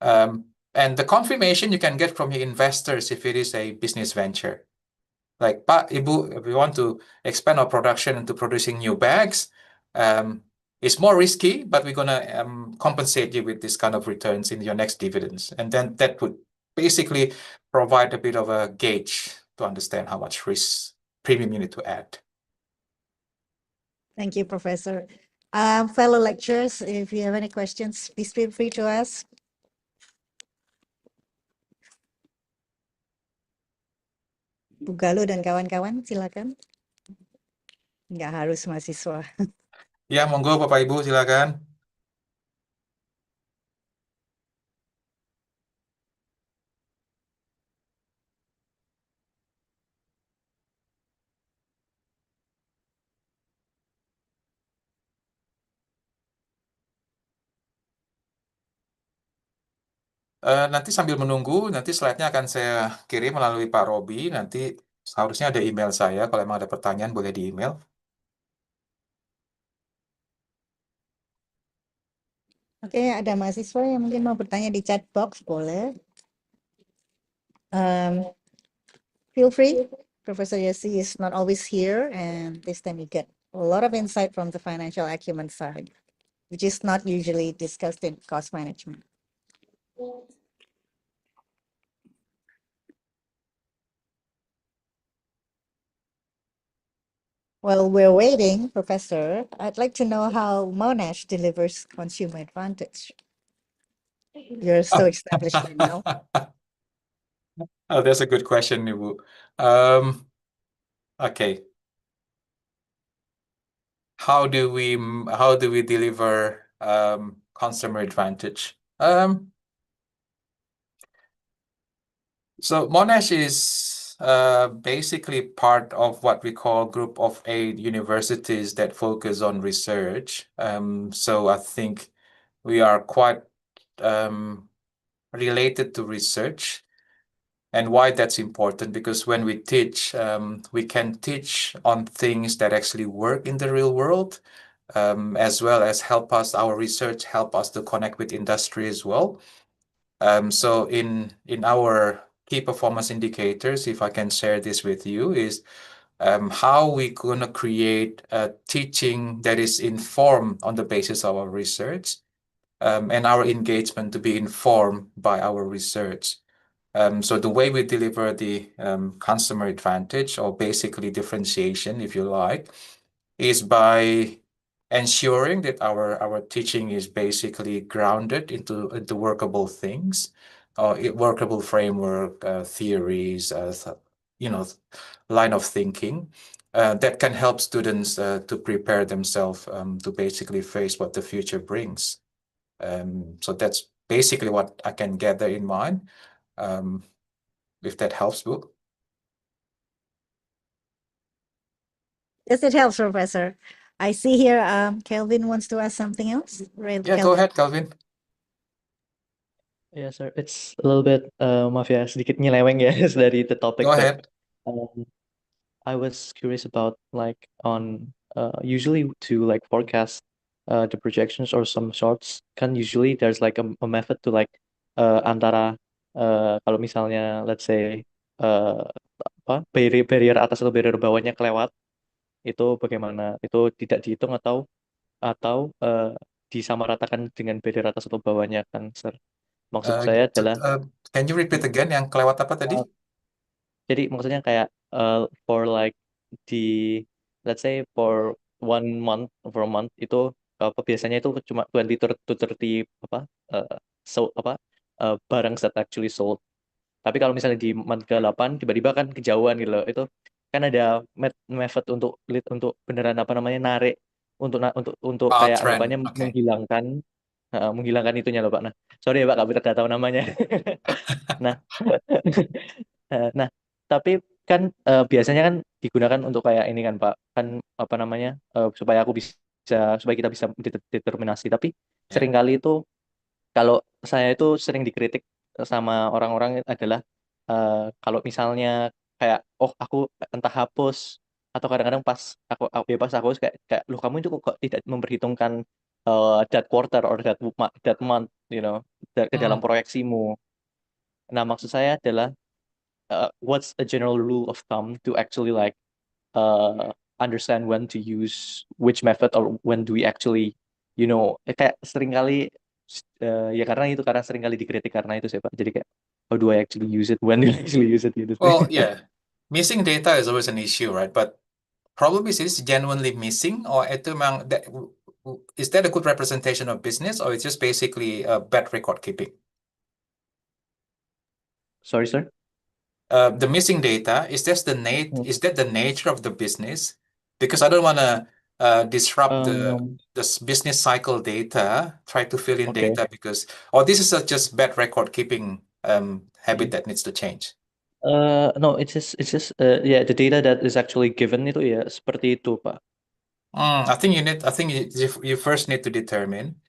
And the confirmation you can get from your investors if it is a business venture. Like, Pak, Ibu, if we want to expand our production into producing new bags, it's more risky, but we're going to compensate you with this kind of returns in your next dividends. And then that would basically provide a bit of a gauge to understand how much risk premium you need to add. Thank you, Professor. Fellow lecturers, if you have any questions, please feel free to ask. Bu Galuh dan kawan-kawan, silakan. Nggak harus mahasiswa. Ya, monggo Bapak Ibu, silakan. Nanti sambil menunggu, nanti slide-nya akan saya kirim melalui Pak Robi. Nanti seharusnya ada email saya. Kalau emang ada pertanyaan, boleh di email. Oke, ada mahasiswa yang mungkin mau bertanya di chat box, boleh. Feel free. Professor Yossi is not always here, and this time you get a lot of insight from the financial acumen side, which is not usually discussed in cost management. While we're waiting, Professor, I'd like to know how Monash delivers consumer advantage. You're so established by now. Oh, that's a good question, Ibu. Okay. How do we deliver consumer advantage? So Monash is basically part of what we call group of 8 universities that focus on research. So I think we are quite related to research. And why that's important, because when we teach, we can teach on things that actually work in the real world, as well as our research help us to connect with industry as well. So in our key performance indicators, if I can share this with you, is how we gonna create a teaching that is informed on the basis of our research, and our engagement to be informed by our research. So the way we deliver the customer advantage, or basically differentiation, if you like, is by ensuring that our teaching is basically grounded into workable things, workable framework, theories, line of thinking that can help students to prepare themselves to basically face what the future brings. So that's basically what I can gather in mind. If that helps, Bu. Yes, it helps, Professor. I see here Kelvin wants to ask something else. Right, Yeah, go Kelvin. ahead, Calvin. Yeah, sir. It's a little bit, maaf ya, sedikit nyeleweng ya dari the topic, Go but ahead. I was curious about like on usually to like forecast the projections or some sorts, kan usually there's like a method to like antara kalau misalnya let's say uh, apa barrier atas atau barrier bawahnya kelewat, itu bagaimana? Itu tidak dihitung atau disamaratakan dengan barrier atas atau bawahnya kan, sir? Maksud saya adalah Can you repeat again yang kelewat apa tadi? jadi maksudnya kayak for like di let's say for a month itu apa biasanya itu cuma 20 to 30 apa so apa barang that actually sold. Tapi kalau misalnya di month ke-8 tiba-tiba kan kejauhan gitu loh. Itu kan ada method untuk beneran apa namanya narik untuk kayak Trend. anggapannya Okay. menghilangkan itunya loh Pak. Nah, sorry ya Pak, nggak tahu namanya. Nah, nah, tapi kan biasanya kan digunakan untuk kayak ini kan Pak, kan apa namanya supaya supaya kita bisa determinasi. Tapi Ya. seringkali itu kalau saya itu sering dikritik sama orang-orang adalah kalau misalnya kayak aku entah hapus atau kadang-kadang pas pas aku kayak lu kamu itu kok tidak memperhitungkan that quarter or that month ke dalam proyeksimu. Nah, maksud saya adalah what's a general rule of thumb to actually like understand when to use which method or when do we actually kayak seringkali ya karena seringkali dikritik karena itu sih Pak. Jadi kayak how do I actually use it, when do I actually use it gitu sih. Well, yeah, missing data is always an issue, right? But problem is genuinely missing, or itu memang is that a good representation of business, or it's just basically bad record keeping? Sorry, sir. The missing data, is that the nature of the business? Because I don't want to disrupt the business cycle data, try to fill in Okay. data because, this is just bad record keeping habit that needs to change. No, it's just yeah, the data that is actually given itu ya seperti itu Pak. I think you first need to determine,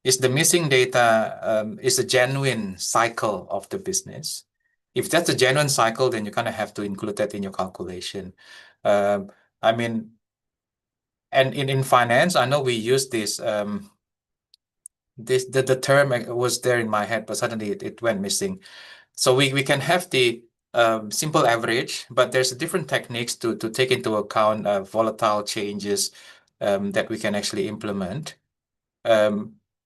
is the missing data is a genuine cycle of the business. If that's a genuine cycle, then you kind of have to include that in your calculation. I mean, and in finance, I know we use this. The term was there in my head, but suddenly it went missing. So we can have the simple average, but there's different techniques to take into account volatile changes that we can actually implement.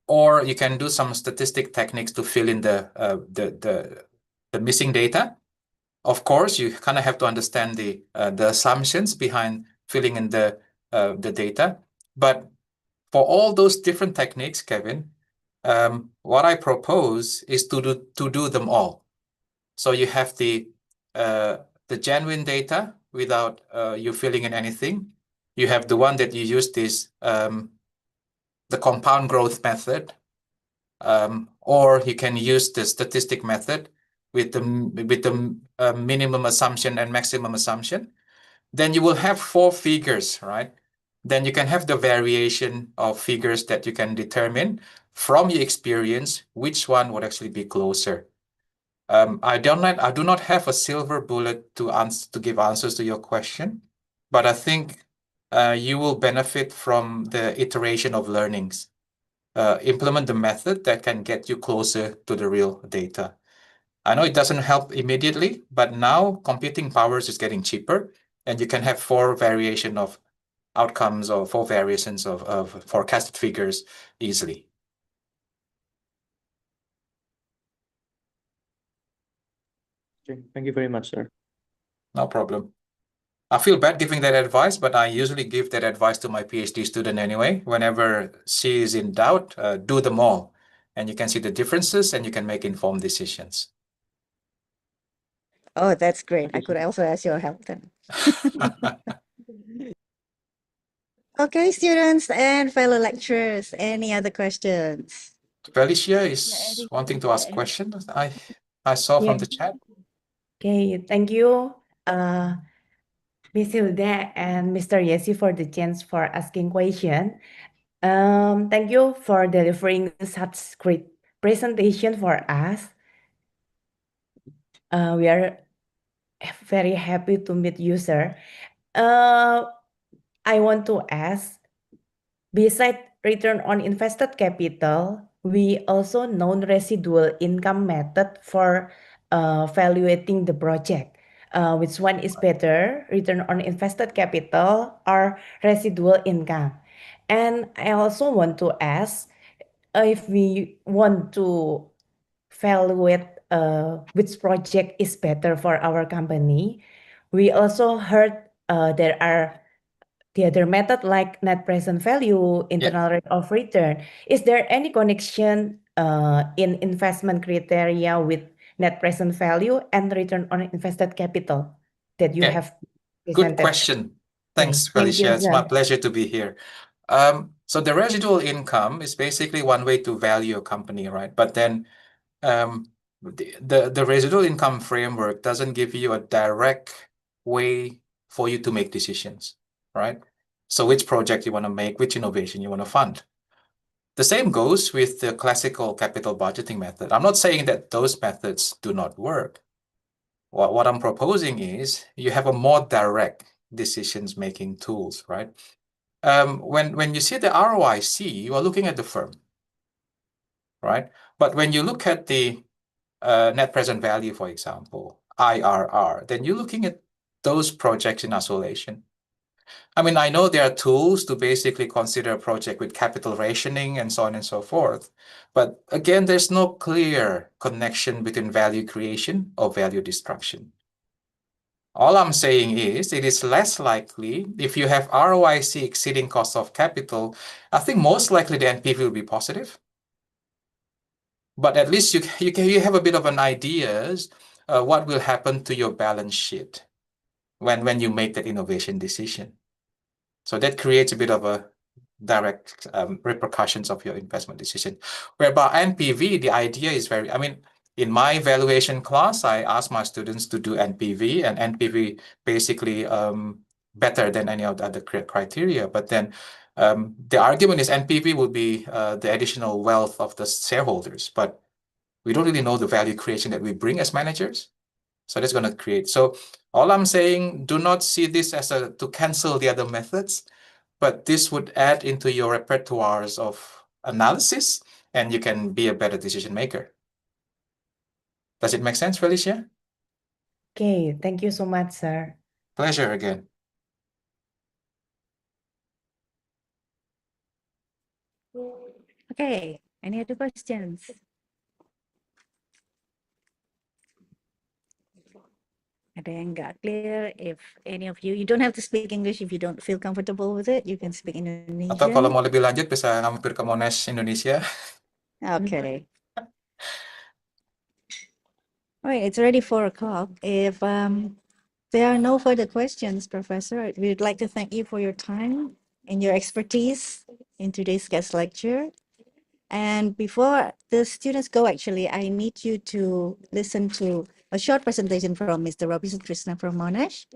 Or you can do some statistic techniques to fill in the missing data. Of course, you kind of have to understand the assumptions behind filling in the data. But for all those different techniques, Kevin, what I propose is to do them all. So you have the genuine data without you filling in anything. You have the one that you use this the compound growth method, or you can use the statistic method with the minimum assumption and maximum assumption. Then you will have 4 figures, right? Then you can have the variation of figures that you can determine from your experience which one would actually be closer. I do not have a silver bullet to give answers to your question, but I think you will benefit from the iteration of learnings. Implement the method that can get you closer to the real data. I know it doesn't help immediately, but now computing powers is getting cheaper, and you can have 4 variation of outcomes or 4 variations of forecasted figures easily. Okay. Thank you very much, sir. No problem. I feel bad giving that advice, but I usually give that advice to my PhD student anyway. Whenever she is in doubt, do them all. And you can see the differences and you can make informed decisions. Oh, that's great. I could also ask your help then. Okay, students and fellow lecturers, any other questions? Felicia is wanting to ask questions. I saw from the chat. Okay, thank you, Miss Hilda and Mr. Yesi for the chance for asking question. Thank you for delivering such great presentation for us. We are very happy to meet you, sir. I want to ask, besides return on invested capital, we also know residual income method for evaluating the project. Which one is better, return on invested capital or residual income? And I also want to ask, if we want to evaluate which project is better for our company, we also heard there are the other method like net present value, internal rate of return. Is there any connection in investment criteria with net present value and return on invested capital that you Yeah. have Good presented? question. Thanks, Thank Felicia. you, It's my sir. pleasure to be here. So the residual income is basically one way to value a company, right? But then the residual income framework doesn't give you a direct way for you to make decisions, right? So which project you want to make, which innovation you want to fund. The same goes with the classical capital budgeting method. I'm not saying that those methods do not work. What I'm proposing is you have a more direct decisions-making tools, right? When you see the ROIC, you are looking at the firm, right? But when you look at the net present value, for example, IRR, then you're looking at those projects in isolation. I mean, I know there are tools to basically consider a project with capital rationing and so on and so forth. But again, there's no clear connection between value creation or value destruction. All I'm saying is it is less likely if you have ROIC exceeding cost of capital. I think most likely the NPV will be positive. But at least you have a bit of an idea what will happen to your balance sheet when you make that innovation decision. So that creates a bit of a direct repercussions of your investment decision. Whereby NPV, the idea is very, I mean, in my evaluation class, I ask my students to do NPV, and NPV basically better than any of the other criteria. But then the argument is NPV would be the additional wealth of the shareholders, but we don't really know the value creation that we bring as managers. So that's going to create. So all I'm saying, do not see this as to cancel the other methods, but this would add into your repertoires of analysis and you can be a better decision maker. Does it make sense, Felicia? Okay, thank you so much, sir. Pleasure again. Okay, any other questions? Ada yang nggak clear? If any of you don't have to speak English if you don't feel comfortable with it, you can speak Atau kalau Indonesian. mau lebih lanjut bisa mampir ke Monash Indonesia. Okay. All right, it's already 4 o'clock. If there are no further questions, Professor, we'd like to thank you for your time and your expertise in today's guest lecture. And before the students go, actually, I need you to listen to a short presentation from Mr. Robbie Krishna from Monash.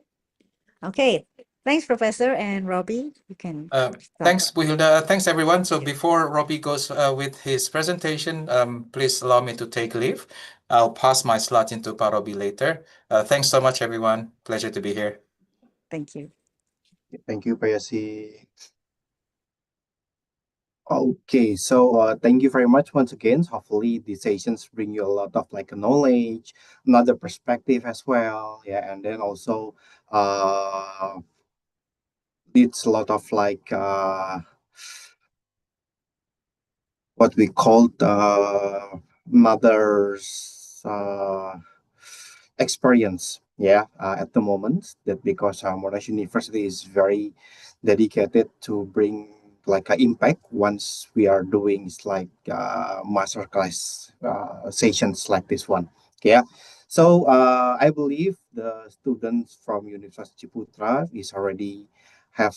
Okay, thanks, Professor and Robbie. You can start. Thanks, Bu Hilda. Thanks, everyone. So before Robbie goes with his presentation, please allow me to take leave. I'll pass my slot into Pak Robbie later. Thanks so much, everyone. Pleasure to be here. Thank you. Thank you, Payasi. Okay, so thank you very much once again. Hopefully, these sessions bring you a lot of like knowledge, another perspective as well. Yeah, and then also it's a lot of like what we called mothers experience, at the moment, that because Monash University is very dedicated to bring like an impact once we are doing like masterclass sessions like this one. Yeah. So I believe the students from University Putra is already have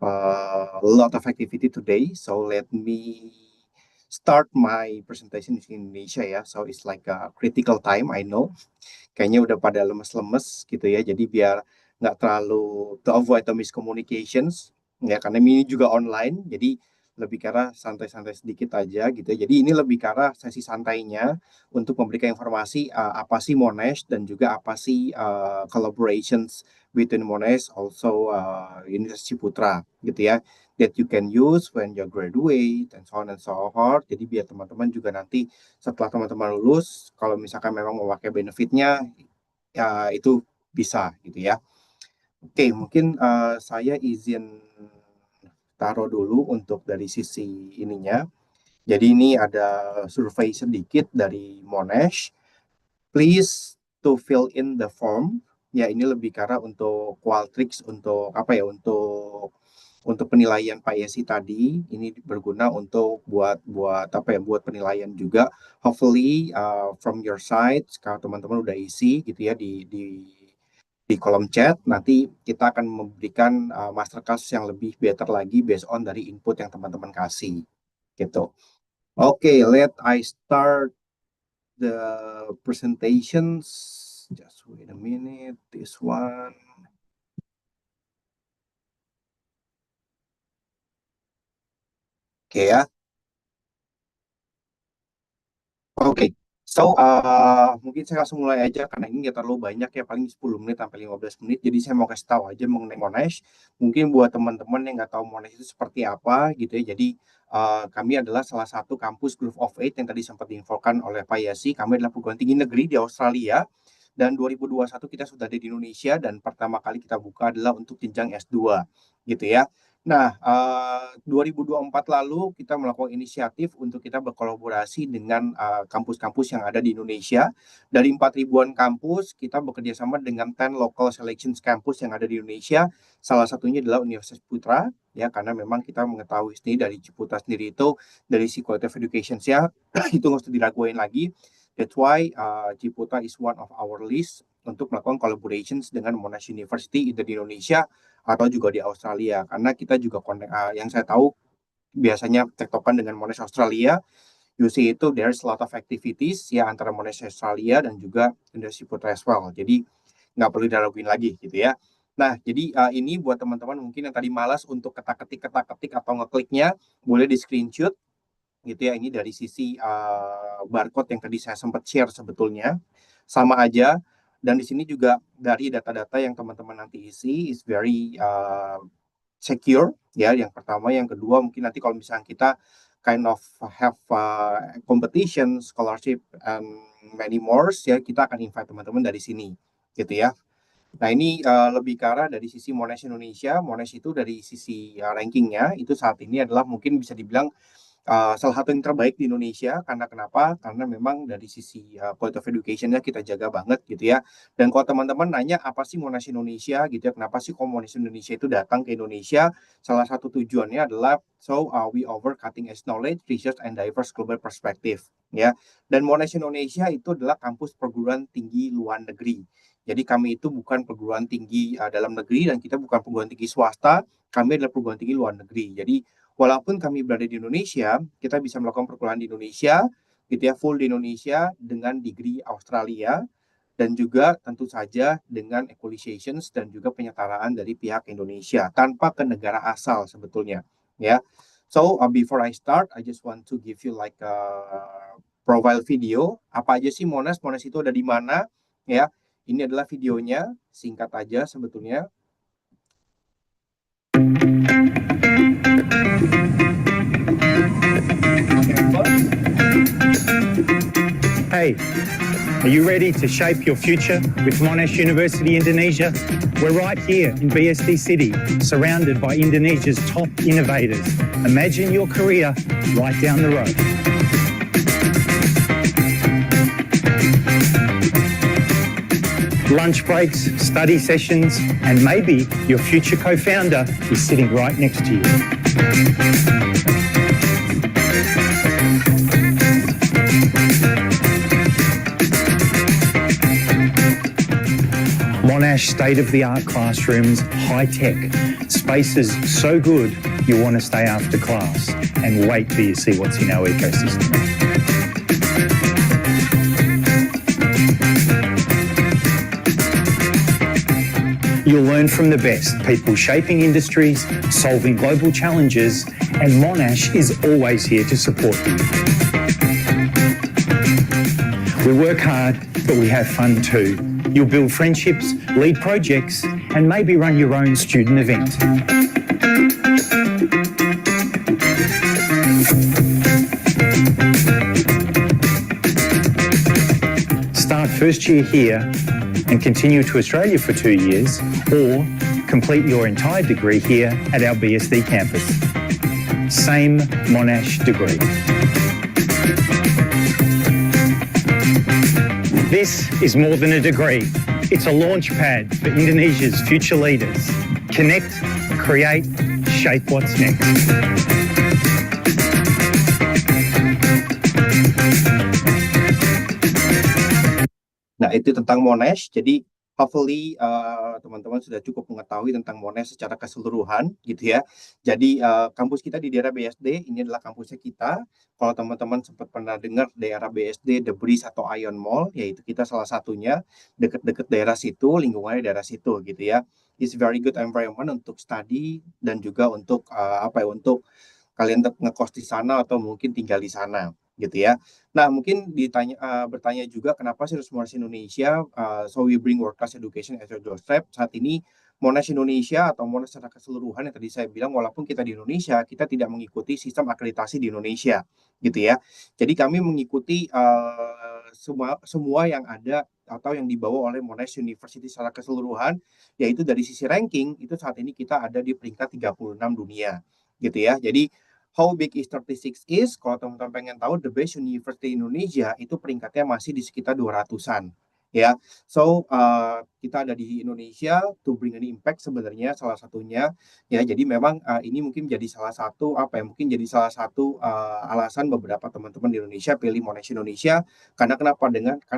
a lot of activity today. So let me start my presentation in Indonesia ya. So it's like a critical time, I know. Kayaknya udah pada lemes-lemes gitu ya. Jadi biar nggak terlalu to avoid the miscommunications ya, karena ini juga online. Jadi lebih ke arah santai-santai sedikit aja gitu ya. Jadi ini lebih ke arah sesi santainya untuk memberikan informasi apa sih Monash dan juga apa sih collaborations between Monash also University Putra gitu ya, that you can use when you graduate and so on and so forth. Jadi biar teman-teman juga nanti setelah teman-teman lulus, kalau misalkan memang memakai benefitnya, ya itu bisa gitu ya. Oke, mungkin saya izin taruh dulu untuk dari sisi ininya. Jadi ini ada survei sedikit dari Monash. Please to fill in the form. Ya, ini lebih karena untuk Qualtrics, untuk apa ya, untuk penilaian Pak Yesi tadi. Ini berguna untuk buat apa ya, buat penilaian juga. Hopefully from your side, kalau teman-teman udah isi gitu ya di kolom chat, nanti kita akan memberikan masterclass yang lebih better lagi based on dari input yang teman-teman kasih gitu. Okay, let I start the presentations. Just wait a minute, this one. Oke ya. Oke. So, mungkin saya langsung mulai aja karena ini nggak terlalu banyak ya, paling 10 menit sampai 15 menit. Jadi saya mau kasih tahu aja mengenai Monash. Mungkin buat teman-teman yang nggak tahu Monash itu seperti apa gitu ya. Jadi kami adalah salah satu kampus Group of Eight yang tadi sempat diinfokan oleh Pak Yasi. Kami adalah perguruan tinggi negeri di Australia. Dan 2021 kita sudah ada di Indonesia dan pertama kali kita buka adalah untuk jenjang S2 gitu ya. Nah, 2024 lalu kita melakukan inisiatif untuk kita berkolaborasi dengan kampus-kampus yang ada di Indonesia. Dari 4.000-an kampus, kita bekerja sama dengan 10 local selections campus yang ada di Indonesia. Salah satunya adalah Universitas Putra, ya, karena memang kita mengetahui sendiri dari Ciputra sendiri itu, dari si quality of education-nya, itu nggak usah diraguin lagi. That's why Ciputra is one of our list untuk melakukan collaborations dengan Monash University di Indonesia atau juga di Australia, karena kita juga yang saya tahu biasanya tektokan dengan Monash Australia. You see itu there's a lot of activities ya antara Monash Australia dan juga University Putra as well. Jadi nggak perlu diraguin lagi gitu ya. Nah, jadi ini buat teman-teman mungkin yang tadi malas untuk ketak-ketik atau ngekliknya, boleh di screenshot gitu ya. Ini dari sisi barcode yang tadi saya sempat share sebetulnya sama aja. Dan di sini juga dari data-data yang teman-teman nanti isi is very secure ya. Yang pertama, yang kedua mungkin nanti kalau misalnya kita kind of have competition, scholarship and many more ya, kita akan invite teman-teman dari sini gitu ya. Nah, ini lebih ke arah dari sisi Monash Indonesia. Monash itu dari sisi rankingnya itu saat ini adalah mungkin bisa dibilang salah satu yang terbaik di Indonesia. Karena kenapa? Karena memang dari sisi quality of education-nya kita jaga banget gitu ya. Dan kalau teman-teman nanya apa sih Monash Indonesia gitu ya, kenapa sih Monash Indonesia itu datang ke Indonesia, salah satu tujuannya adalah we offer cutting edge knowledge, research and diverse global perspective ya. Dan Monash Indonesia itu adalah kampus perguruan tinggi luar negeri. Jadi kami itu bukan perguruan tinggi dalam negeri dan kita bukan perguruan tinggi swasta, kami adalah perguruan tinggi luar negeri. Jadi walaupun kami berada di Indonesia, kita bisa melakukan perkuliahan di Indonesia, gitu ya, full di Indonesia dengan degree Australia, dan juga tentu saja dengan equalizations dan juga penyetaraan dari pihak Indonesia tanpa ke negara asal sebetulnya, ya. So before I start, I just want to give you like a profile video. Apa aja sih Monash? Monash itu ada di mana? Ya, ini adalah videonya, singkat aja sebetulnya. Hey, are you ready to shape your future with Monash University Indonesia? We're right here in BSD City, surrounded by Indonesia's top innovators. Imagine your career right down the road. lunch breaks, study sessions, and maybe your future co-founder is sitting right next to you. Monash state-of-the-art classrooms, high-tech, spaces so good you'll want to stay after class and wait till you see what's in our ecosystem. You'll learn from the best, people shaping industries, solving global challenges, and Monash is always here to support you. We work hard, but we have fun too. You'll build friendships, lead projects, and maybe run your own student event. Start first year here and continue to Australia for 2 years, or complete your entire degree here at our BSD campus. Same Monash degree. This is more than a degree. It's a launch pad for Indonesia's future leaders. Connect, create, shape what's next. Nah, itu tentang Monash. Jadi hopefully teman-teman sudah cukup mengetahui tentang Monash secara keseluruhan gitu ya. Jadi kampus kita di daerah BSD, ini adalah kampusnya kita. Kalau teman-teman sempat pernah dengar daerah BSD, The Breeze atau Ion Mall, yaitu kita salah satunya deket-deket daerah situ, lingkungannya daerah situ gitu ya. It's very good environment untuk study dan juga untuk untuk kalian ngekos di sana atau mungkin tinggal di sana gitu ya. Nah, mungkin bertanya juga kenapa sih harus Monash Indonesia? So we bring world class education as your doorstep. Saat ini Monash Indonesia atau Monash secara keseluruhan yang tadi saya bilang, walaupun kita di Indonesia, kita tidak mengikuti sistem akreditasi di Indonesia gitu ya. Jadi kami mengikuti semua yang ada atau yang dibawa oleh Monash University secara keseluruhan, yaitu dari sisi ranking itu saat ini kita ada di peringkat 36 dunia gitu ya. Jadi how big is 36 is, kalau teman-teman pengen tahu, the best university Indonesia itu peringkatnya masih di sekitar 200-an. Ya, so kita ada di Indonesia to bring an impact sebenarnya salah satunya ya. Jadi memang ini mungkin jadi salah satu alasan beberapa teman-teman di Indonesia pilih Monash Indonesia. Karena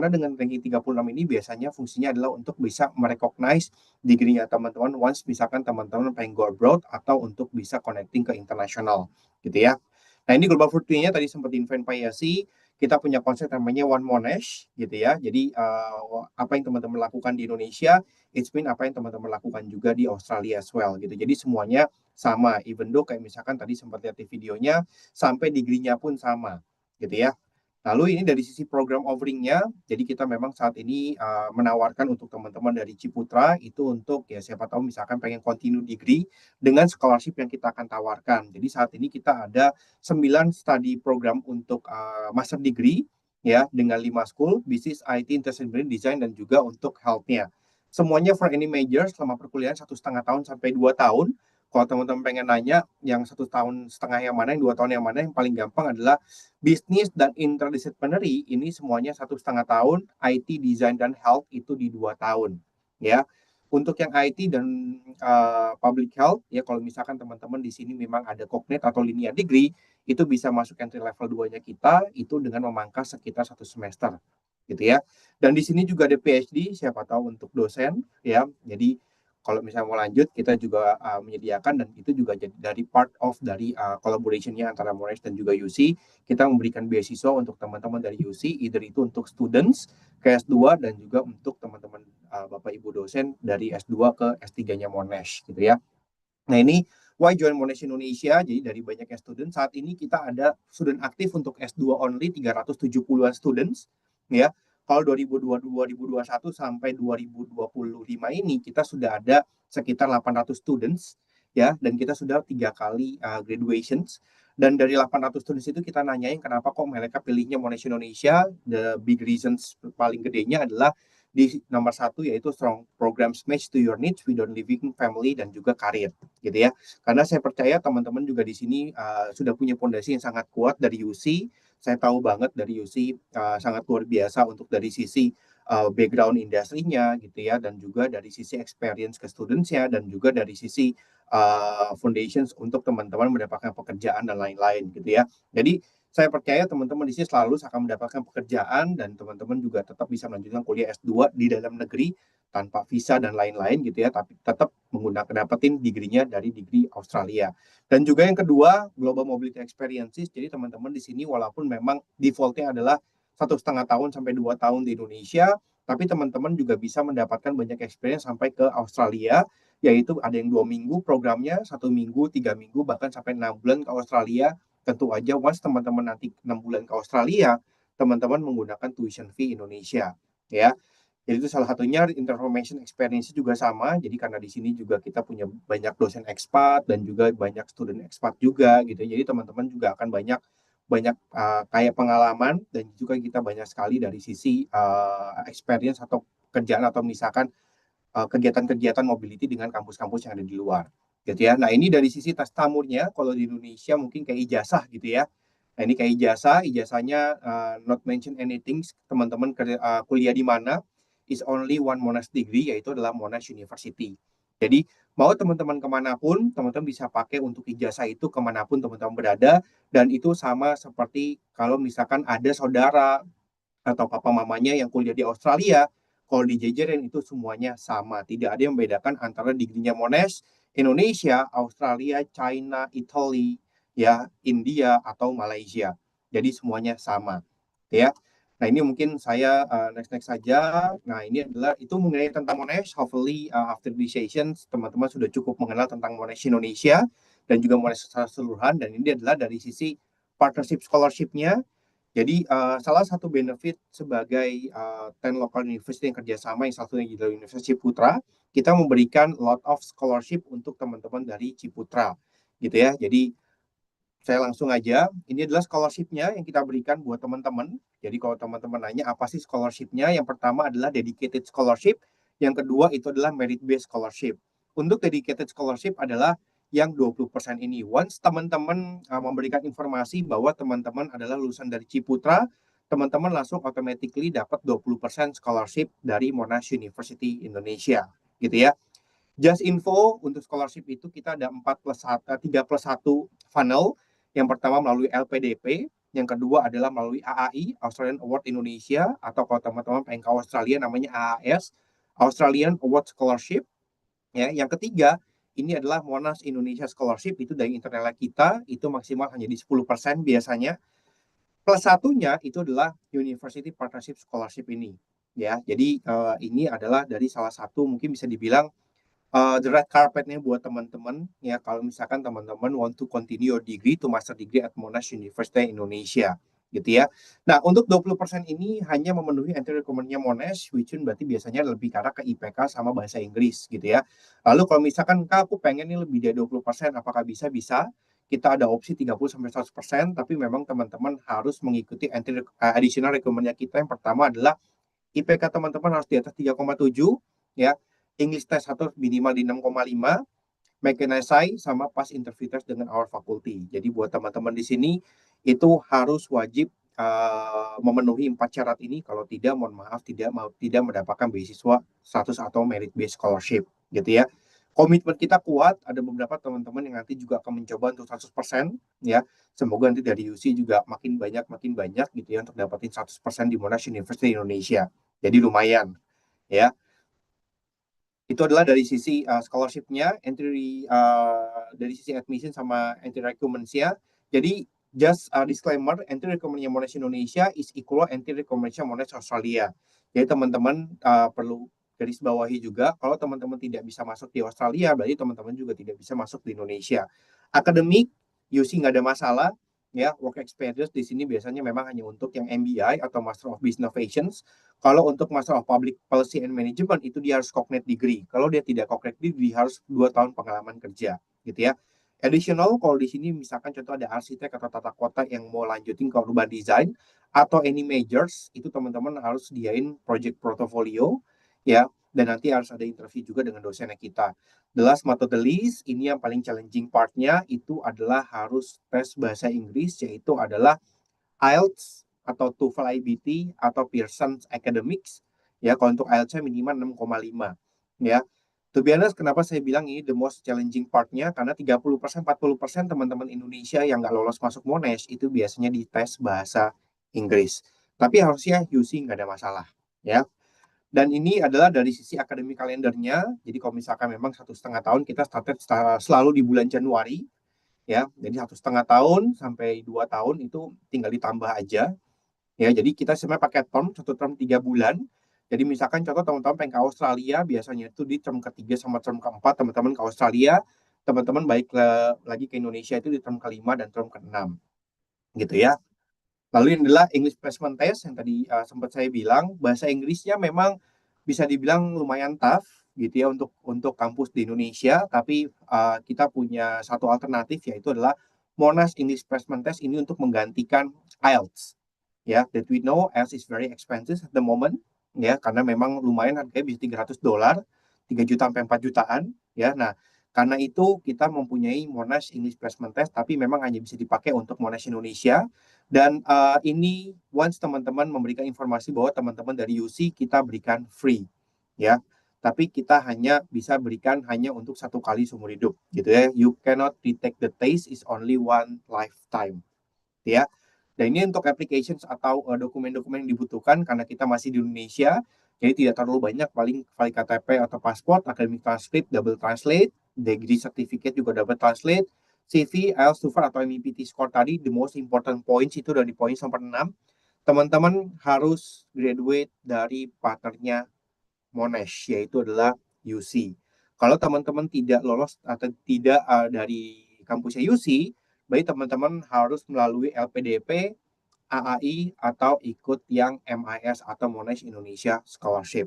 dengan ranking 36 ini biasanya fungsinya adalah untuk bisa merecognize degree-nya teman-teman once misalkan teman-teman pengen go abroad atau untuk bisa connecting ke internasional gitu ya. Nah, ini Global Food Day-nya tadi sempat info Pak Yasi. Kita punya konsep namanya One Monash gitu ya. Jadi apa yang teman-teman lakukan di Indonesia, it's mean apa yang teman-teman lakukan juga di Australia as well gitu. Jadi semuanya sama, even though kayak misalkan tadi sempat lihat di videonya, sampai degree-nya pun sama gitu ya. Lalu ini dari sisi program offering-nya, jadi kita memang saat ini menawarkan untuk teman-teman dari Ciputra itu untuk ya siapa tahu misalkan pengen continue degree dengan scholarship yang kita akan tawarkan. Jadi saat ini kita ada 9 study program untuk master degree ya dengan 5 school, Business, IT, Interdisciplinary Design dan juga untuk health-nya. Semuanya for any major selama perkuliahan 1,5 tahun sampai 2 tahun. Kalau teman-teman pengen nanya yang 1,5 tahun yang mana, yang 2 tahun yang mana, yang paling gampang adalah bisnis dan interdisciplinary, ini semuanya 1,5 tahun, IT, design, dan health itu di 2 tahun. Ya, untuk yang IT dan public health, ya kalau misalkan teman-teman di sini memang ada cognate atau linear degree, itu bisa masuk entry level 2-nya kita, itu dengan memangkas sekitar 1 semester. Gitu ya. Dan di sini juga ada PhD, siapa tahu untuk dosen, ya. Jadi kalau misalnya mau lanjut, kita juga menyediakan dan itu juga jadi dari part of dari collaboration-nya antara Monash dan juga UC. Kita memberikan beasiswa untuk teman-teman dari UC, either itu untuk students ke S2 dan juga untuk teman-teman Bapak Ibu dosen dari S2 ke S3-nya Monash gitu ya. Nah ini why join Monash Indonesia? Jadi dari banyaknya student, saat ini kita ada student aktif untuk S2 only 370-an students ya. Kalau 2021 sampai 2025 ini kita sudah ada sekitar 800 students ya, dan kita sudah 3 kali graduations. Dan dari 800 students itu kita nanyain kenapa kok mereka pilihnya Monash Indonesia. The big reasons paling gedenya adalah di nomor 1 yaitu strong programs match to your needs, without living, family dan juga karir gitu ya. Karena saya percaya teman-teman juga di sini sudah punya fondasi yang sangat kuat dari UC. Saya tahu banget dari UC sangat luar biasa untuk dari sisi background industrinya gitu ya, dan juga dari sisi experience ke students-nya, dan juga dari sisi foundations untuk teman-teman mendapatkan pekerjaan dan lain-lain gitu ya. Jadi saya percaya teman-teman di sini selalu akan mendapatkan pekerjaan, dan teman-teman juga tetap bisa melanjutkan kuliah S2 di dalam negeri tanpa visa dan lain-lain gitu ya, tapi tetap menggunakan dapetin degree-nya dari degree Australia. Dan juga yang kedua, Global Mobility Experiences. Jadi teman-teman di sini walaupun memang default-nya adalah 1,5 tahun sampai 2 tahun di Indonesia, tapi teman-teman juga bisa mendapatkan banyak experience sampai ke Australia, yaitu ada yang 2 minggu programnya, 1 minggu, 3 minggu, bahkan sampai 6 bulan ke Australia. Tentu aja once teman-teman nanti 6 bulan ke Australia, teman-teman menggunakan tuition fee Indonesia ya. Jadi itu salah satunya. Information experience juga sama. Jadi karena di sini juga kita punya banyak dosen ekspat dan juga banyak student ekspat juga gitu. Jadi teman-teman juga akan banyak kayak pengalaman, dan juga kita banyak sekali dari sisi experience atau kerjaan, atau misalkan kegiatan-kegiatan mobility dengan kampus-kampus yang ada di luar gitu ya. Nah ini dari sisi tas tamurnya, kalau di Indonesia mungkin kayak ijazah gitu ya. Nah ini kayak ijazahnya not mention anything, teman-teman kuliah di mana, is only one Monash degree, yaitu adalah Monash University. Jadi mau teman-teman kemanapun, teman-teman bisa pakai untuk ijazah itu kemanapun teman-teman berada, dan itu sama seperti kalau misalkan ada saudara atau papa mamanya yang kuliah di Australia, kalau dijajarin itu semuanya sama. Tidak ada yang membedakan antara degree-nya Monash, Indonesia, Australia, China, Italy, ya, India, atau Malaysia. Jadi semuanya sama. Ya. Nah ini mungkin saya next saja. Nah ini adalah itu mengenai tentang Monash. Hopefully after this session teman-teman sudah cukup mengenal tentang Monash Indonesia dan juga Monash secara keseluruhan. Dan ini adalah dari sisi partnership scholarship-nya. Jadi salah satu benefit sebagai 10 local university yang kerjasama, yang satunya adalah Universitas Ciputra, kita memberikan lot of scholarship untuk teman-teman dari Ciputra, gitu ya. Jadi saya langsung aja, ini adalah scholarship-nya yang kita berikan buat teman-teman. Jadi kalau teman-teman nanya apa sih scholarship-nya, yang pertama adalah dedicated scholarship, yang kedua itu adalah merit-based scholarship. Untuk dedicated scholarship adalah yang 20% ini. Once teman-teman memberikan informasi bahwa teman-teman adalah lulusan dari Ciputra, teman-teman langsung automatically dapat 20% scholarship dari Monash University Indonesia, gitu ya. Just info, untuk scholarship itu kita ada 3+1 funnel. Yang pertama melalui LPDP, yang kedua adalah melalui AAI, Australian Award Indonesia, atau kalau teman-teman pengen ke Australia namanya AAS, Australian Award Scholarship. Ya, yang ketiga, ini adalah Monash Indonesia Scholarship, itu dari internal kita, itu maksimal hanya di 10% biasanya. Plus satunya itu adalah University Partnership Scholarship ini. Ya, jadi ini adalah dari salah satu mungkin bisa dibilang the red carpet-nya buat teman-teman ya, kalau misalkan teman-teman want to continue your degree to master degree at Monash University Indonesia gitu ya. Nah, untuk 20% ini hanya memenuhi entry requirement-nya Monash, which berarti biasanya lebih ke arah ke IPK sama bahasa Inggris gitu ya. Lalu kalau misalkan Kak, aku pengen nih lebih dari 20%, apakah bisa? Bisa. Kita ada opsi 30-100%, tapi memang teman-teman harus mengikuti entry additional requirement-nya kita. Yang pertama adalah IPK teman-teman harus di atas 3,7 ya. English test 1 minimal di 6,5, mechanized sama pass interview test dengan our faculty. Jadi buat teman-teman di sini itu harus wajib memenuhi 4 syarat ini. Kalau tidak, mohon maaf, tidak mendapatkan beasiswa status atau merit based scholarship gitu ya. Komitmen kita kuat, ada beberapa teman-teman yang nanti juga akan mencoba untuk 100% ya. Semoga nanti dari UC juga makin banyak gitu ya untuk dapatin 100% di Monash University Indonesia. Jadi lumayan ya. Itu adalah dari sisi scholarship-nya, entry dari sisi admission sama entry requirements-nya. Jadi just disclaimer, entry requirement-nya Monash Indonesia is equal entry requirement-nya Monash Australia. Jadi teman-teman perlu garis bawahi juga, kalau teman-teman tidak bisa masuk di Australia, berarti teman-teman juga tidak bisa masuk di Indonesia. Akademik, UC nggak ada masalah. Ya, work experience di sini biasanya memang hanya untuk yang MBI atau Master of Business Innovations. Kalau untuk Master of Public Policy and Management itu dia harus cognate degree. Kalau dia tidak cognate degree harus 2 tahun pengalaman kerja, gitu ya. Additional, kalau di sini misalkan contoh ada arsitek atau tata kota yang mau lanjutin ke urban design atau any majors, itu teman-teman harus sediain project portfolio ya, dan nanti harus ada interview juga dengan dosennya kita. The last but not the least, ini yang paling challenging partnya itu adalah harus tes bahasa Inggris, yaitu adalah IELTS atau TOEFL IBT atau Pearson Academics Ya, kalau untuk IELTS-nya minimal 6,5. Ya. To be honest, kenapa saya bilang ini the most challenging part-nya, karena 30%, 40% teman-teman Indonesia yang nggak lolos masuk Monash itu biasanya dites bahasa Inggris. Tapi harusnya UC nggak ada masalah. Ya. Dan ini adalah dari sisi akademik kalendernya. Jadi kalau misalkan memang 1,5 tahun, kita started selalu di bulan Januari. Ya, jadi 1,5 tahun sampai 2 tahun itu tinggal ditambah aja. Ya, jadi kita sebenarnya pakai term, 1 term 3 bulan. Jadi misalkan contoh teman-teman pengen ke Australia, biasanya itu di term ketiga sama term keempat, teman-teman ke Australia, teman-teman lagi ke Indonesia itu di term kelima dan term keenam, gitu ya. Lalu ini adalah English Placement Test yang tadi sempat saya bilang, bahasa Inggrisnya memang bisa dibilang lumayan tough, gitu ya, untuk kampus di Indonesia, tapi kita punya satu alternatif, yaitu adalah Monash English Placement Test ini untuk menggantikan IELTS. Ya, that we know IELTS is very expensive at the moment, ya, karena memang lumayan harganya bisa $300, 3 juta sampai 4 jutaan, ya. Nah, karena itu kita mempunyai Monash English Placement Test, tapi memang hanya bisa dipakai untuk Monash Indonesia. Dan ini once teman-teman memberikan informasi bahwa teman-teman dari UC kita berikan free, ya. Tapi kita hanya bisa berikan hanya untuk 1 kali seumur hidup, gitu ya. You cannot retake the test, is only one lifetime, ya. Dan ini untuk applications atau dokumen-dokumen yang dibutuhkan karena kita masih di Indonesia, jadi tidak terlalu banyak, paling file KTP atau paspor, academic transcript, double translate, degree certificate juga double translate, CV, IELTS, TOEFL atau MEPT score tadi, the most important points itu dari poin nomor 6. Teman-teman harus graduate dari partnernya Monash, yaitu adalah UC. Kalau teman-teman tidak lolos atau tidak dari kampusnya UC, baik teman-teman harus melalui LPDP, AAI, atau ikut yang MIS atau Monash Indonesia Scholarship,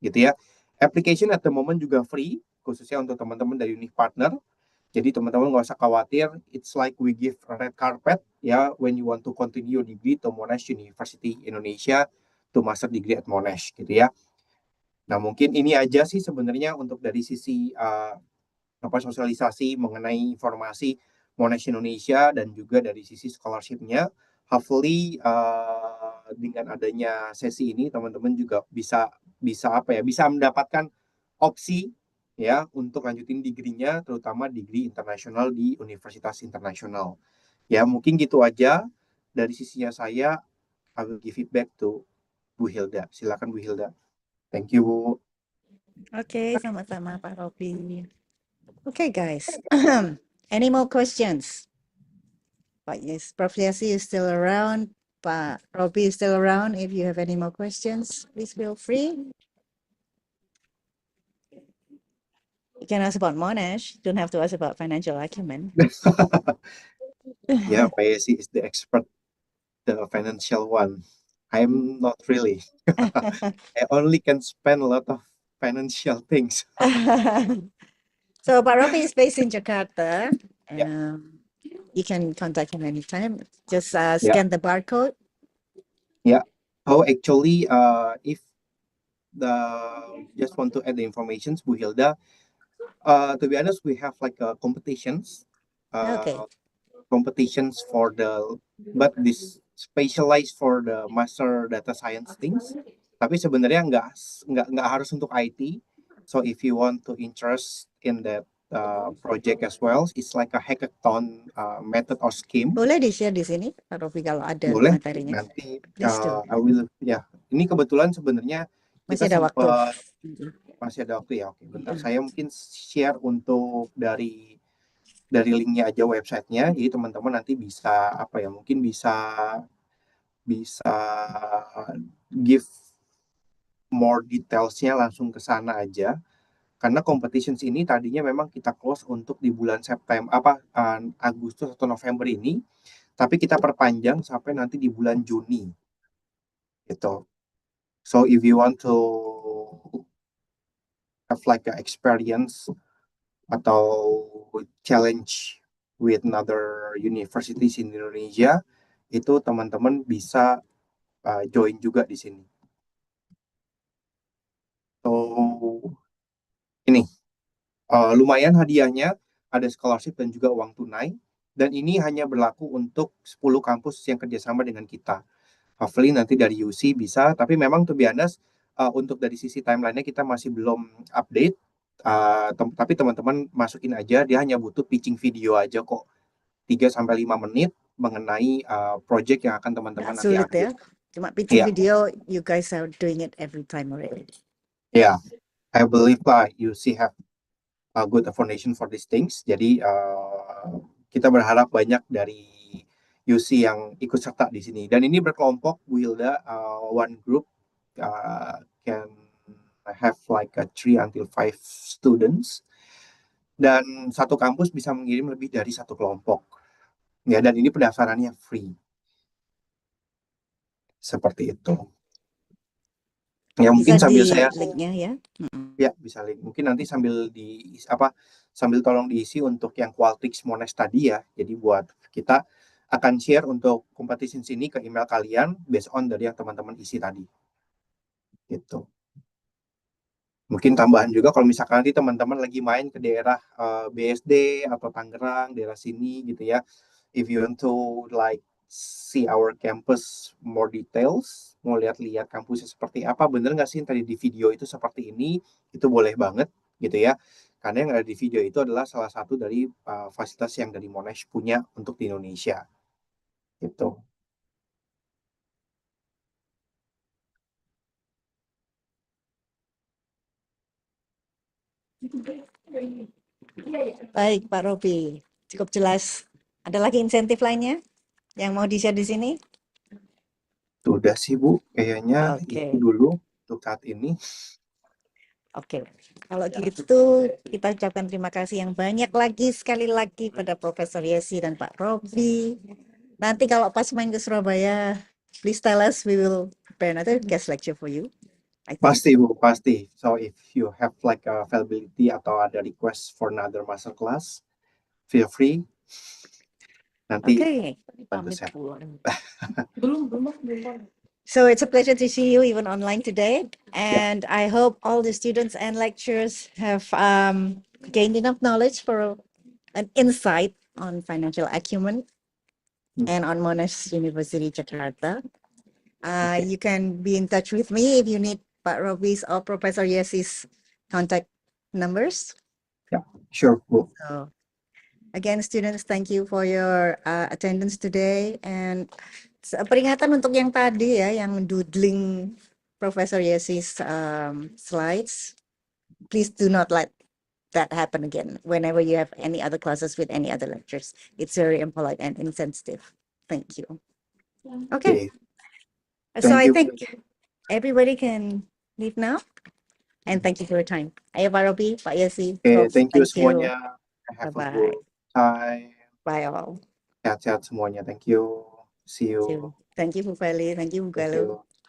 gitu ya. Application at the moment juga free, khususnya untuk teman-teman dari Unique Partner. Jadi teman-teman nggak usah khawatir, it's like we give a red carpet, ya, when you want to continue your degree to Monash University Indonesia, to master degree at Monash, gitu ya. Nah, mungkin ini aja sih sebenarnya untuk dari sisi sosialisasi mengenai informasi Monash Indonesia dan juga dari sisi scholarship-nya. Hopefully dengan adanya sesi ini teman-teman juga bisa mendapatkan opsi, ya, untuk lanjutin degree-nya, terutama degree internasional di universitas internasional. Ya, mungkin gitu aja dari sisinya saya. I will give it back to Bu Hilda. Silakan Bu Hilda. Thank you, Bu. Oke, sama-sama Pak Robi. Okay, guys. Any more questions? Yes, Prof. Yasi is still around. Pak Robi is still around. If you have any more questions, please feel free. You can ask about Monash. Don't have to ask about financial acumen. Yeah, Pak Yasi is the expert, the financial one. I'm not really. I only can spend a lot of financial things. So Pak Robi is based in Jakarta. Yeah. You can contact him anytime. Just Yeah. scan the barcode. Yeah. Oh, actually, if just want to add the information, Bu Hilda. To be honest, we have like competitions. Okay. Competitions for but this specialized for the master data science things. Tapi sebenarnya nggak harus untuk IT. So if you want to interest in that project as well, it's like a hackathon method or scheme. Boleh di-share di sini, Pak Robi, kalau ada Boleh, materinya. nanti Please do. I will, ya. Ini kebetulan sebenarnya Masih kita ada waktu. masih ada waktu ya. Oke, bentar. Saya mungkin share untuk dari linknya aja websitenya, jadi teman-teman nanti bisa mungkin bisa give more detailsnya langsung ke sana aja, karena competitions ini tadinya memang kita close untuk di bulan Agustus atau November ini, tapi kita perpanjang sampai nanti di bulan Juni, gitu. So if you want to have like an experience atau challenge with another universities in Indonesia, itu teman-teman bisa join juga di sini. So ini lumayan hadiahnya, ada scholarship dan juga uang tunai, dan ini hanya berlaku untuk 10 kampus yang kerjasama dengan kita. Hopefully nanti dari UC bisa, tapi memang to be honest, untuk dari sisi timeline-nya kita masih belum update. Tapi teman-teman masukin aja, dia hanya butuh pitching video aja kok, 3-5 menit mengenai project yang akan teman-teman Nggak nanti sulit ambil. ya. Cuma pitching Iya, video, you guys are doing it every time already. yeah. I believe you see have a good foundation for these things. Jadi kita berharap banyak dari UC yang ikut serta di sini. Dan ini berkelompok, Bu Hilda, one group can have like 3-5 students. Dan satu kampus bisa mengirim lebih dari satu kelompok. Ya, dan ini pendaftarannya free. Seperti itu. Ya, mungkin Bisa sambil di saya linknya ya. ya bisa link. Mungkin nanti sambil tolong diisi untuk yang Qualtrics Monash tadi ya. Jadi buat kita akan share untuk competition sini ke email kalian based on dari yang teman-teman isi tadi. Gitu. Mungkin tambahan juga kalau misalkan nanti teman-teman lagi main ke daerah BSD atau Tangerang, daerah sini gitu ya. If you want to like see our campus more details, mau lihat-lihat kampusnya seperti apa, bener nggak sih tadi di video itu seperti ini, itu boleh banget gitu ya. Karena yang ada di video itu adalah salah satu dari fasilitas yang dari Monash punya untuk di Indonesia. Gitu. Baik, Pak Robi. Cukup jelas. Ada lagi insentif lainnya yang mau di-share di sini? Sudah sih Bu, kayaknya Oke. itu dulu untuk saat ini. Oke, kalau gitu kita ucapkan terima kasih yang banyak lagi sekali lagi pada Profesor Yesi dan Pak Robi. Nanti kalau pas main ke Surabaya, please tell us, we will prepare another guest lecture for you. I think. Pasti Bu, pasti. So if you have like availability atau ada request for another masterclass, feel free. Nanti Okay. bantu saya. So it's a pleasure to see you even online today. And I hope all the students and lecturers have gained enough knowledge for an insight on financial acumen and on Monash University, Jakarta. You can be in touch with me if you need Pak Robi's or Professor Yesi's contact numbers. Yeah, sure, Bu. So, again, students, thank you for your attendance today. And peringatan untuk yang tadi ya, yang doodling Professor Yesi's slides. Please do not let that happen again whenever you have any other classes with any other lectures. It's very impolite and insensitive. Thank you. Okay. So Thank I you. think everybody can leave now. And thank you for your time. Ayo Pak Robi, Pak Yesi. Thank you semuanya. Have a Bye-bye. good time. Bye all. Sehat-sehat semuanya. Thank you. See you. Thank you Bu Feli. Thank you Bu Thank Galuh. you.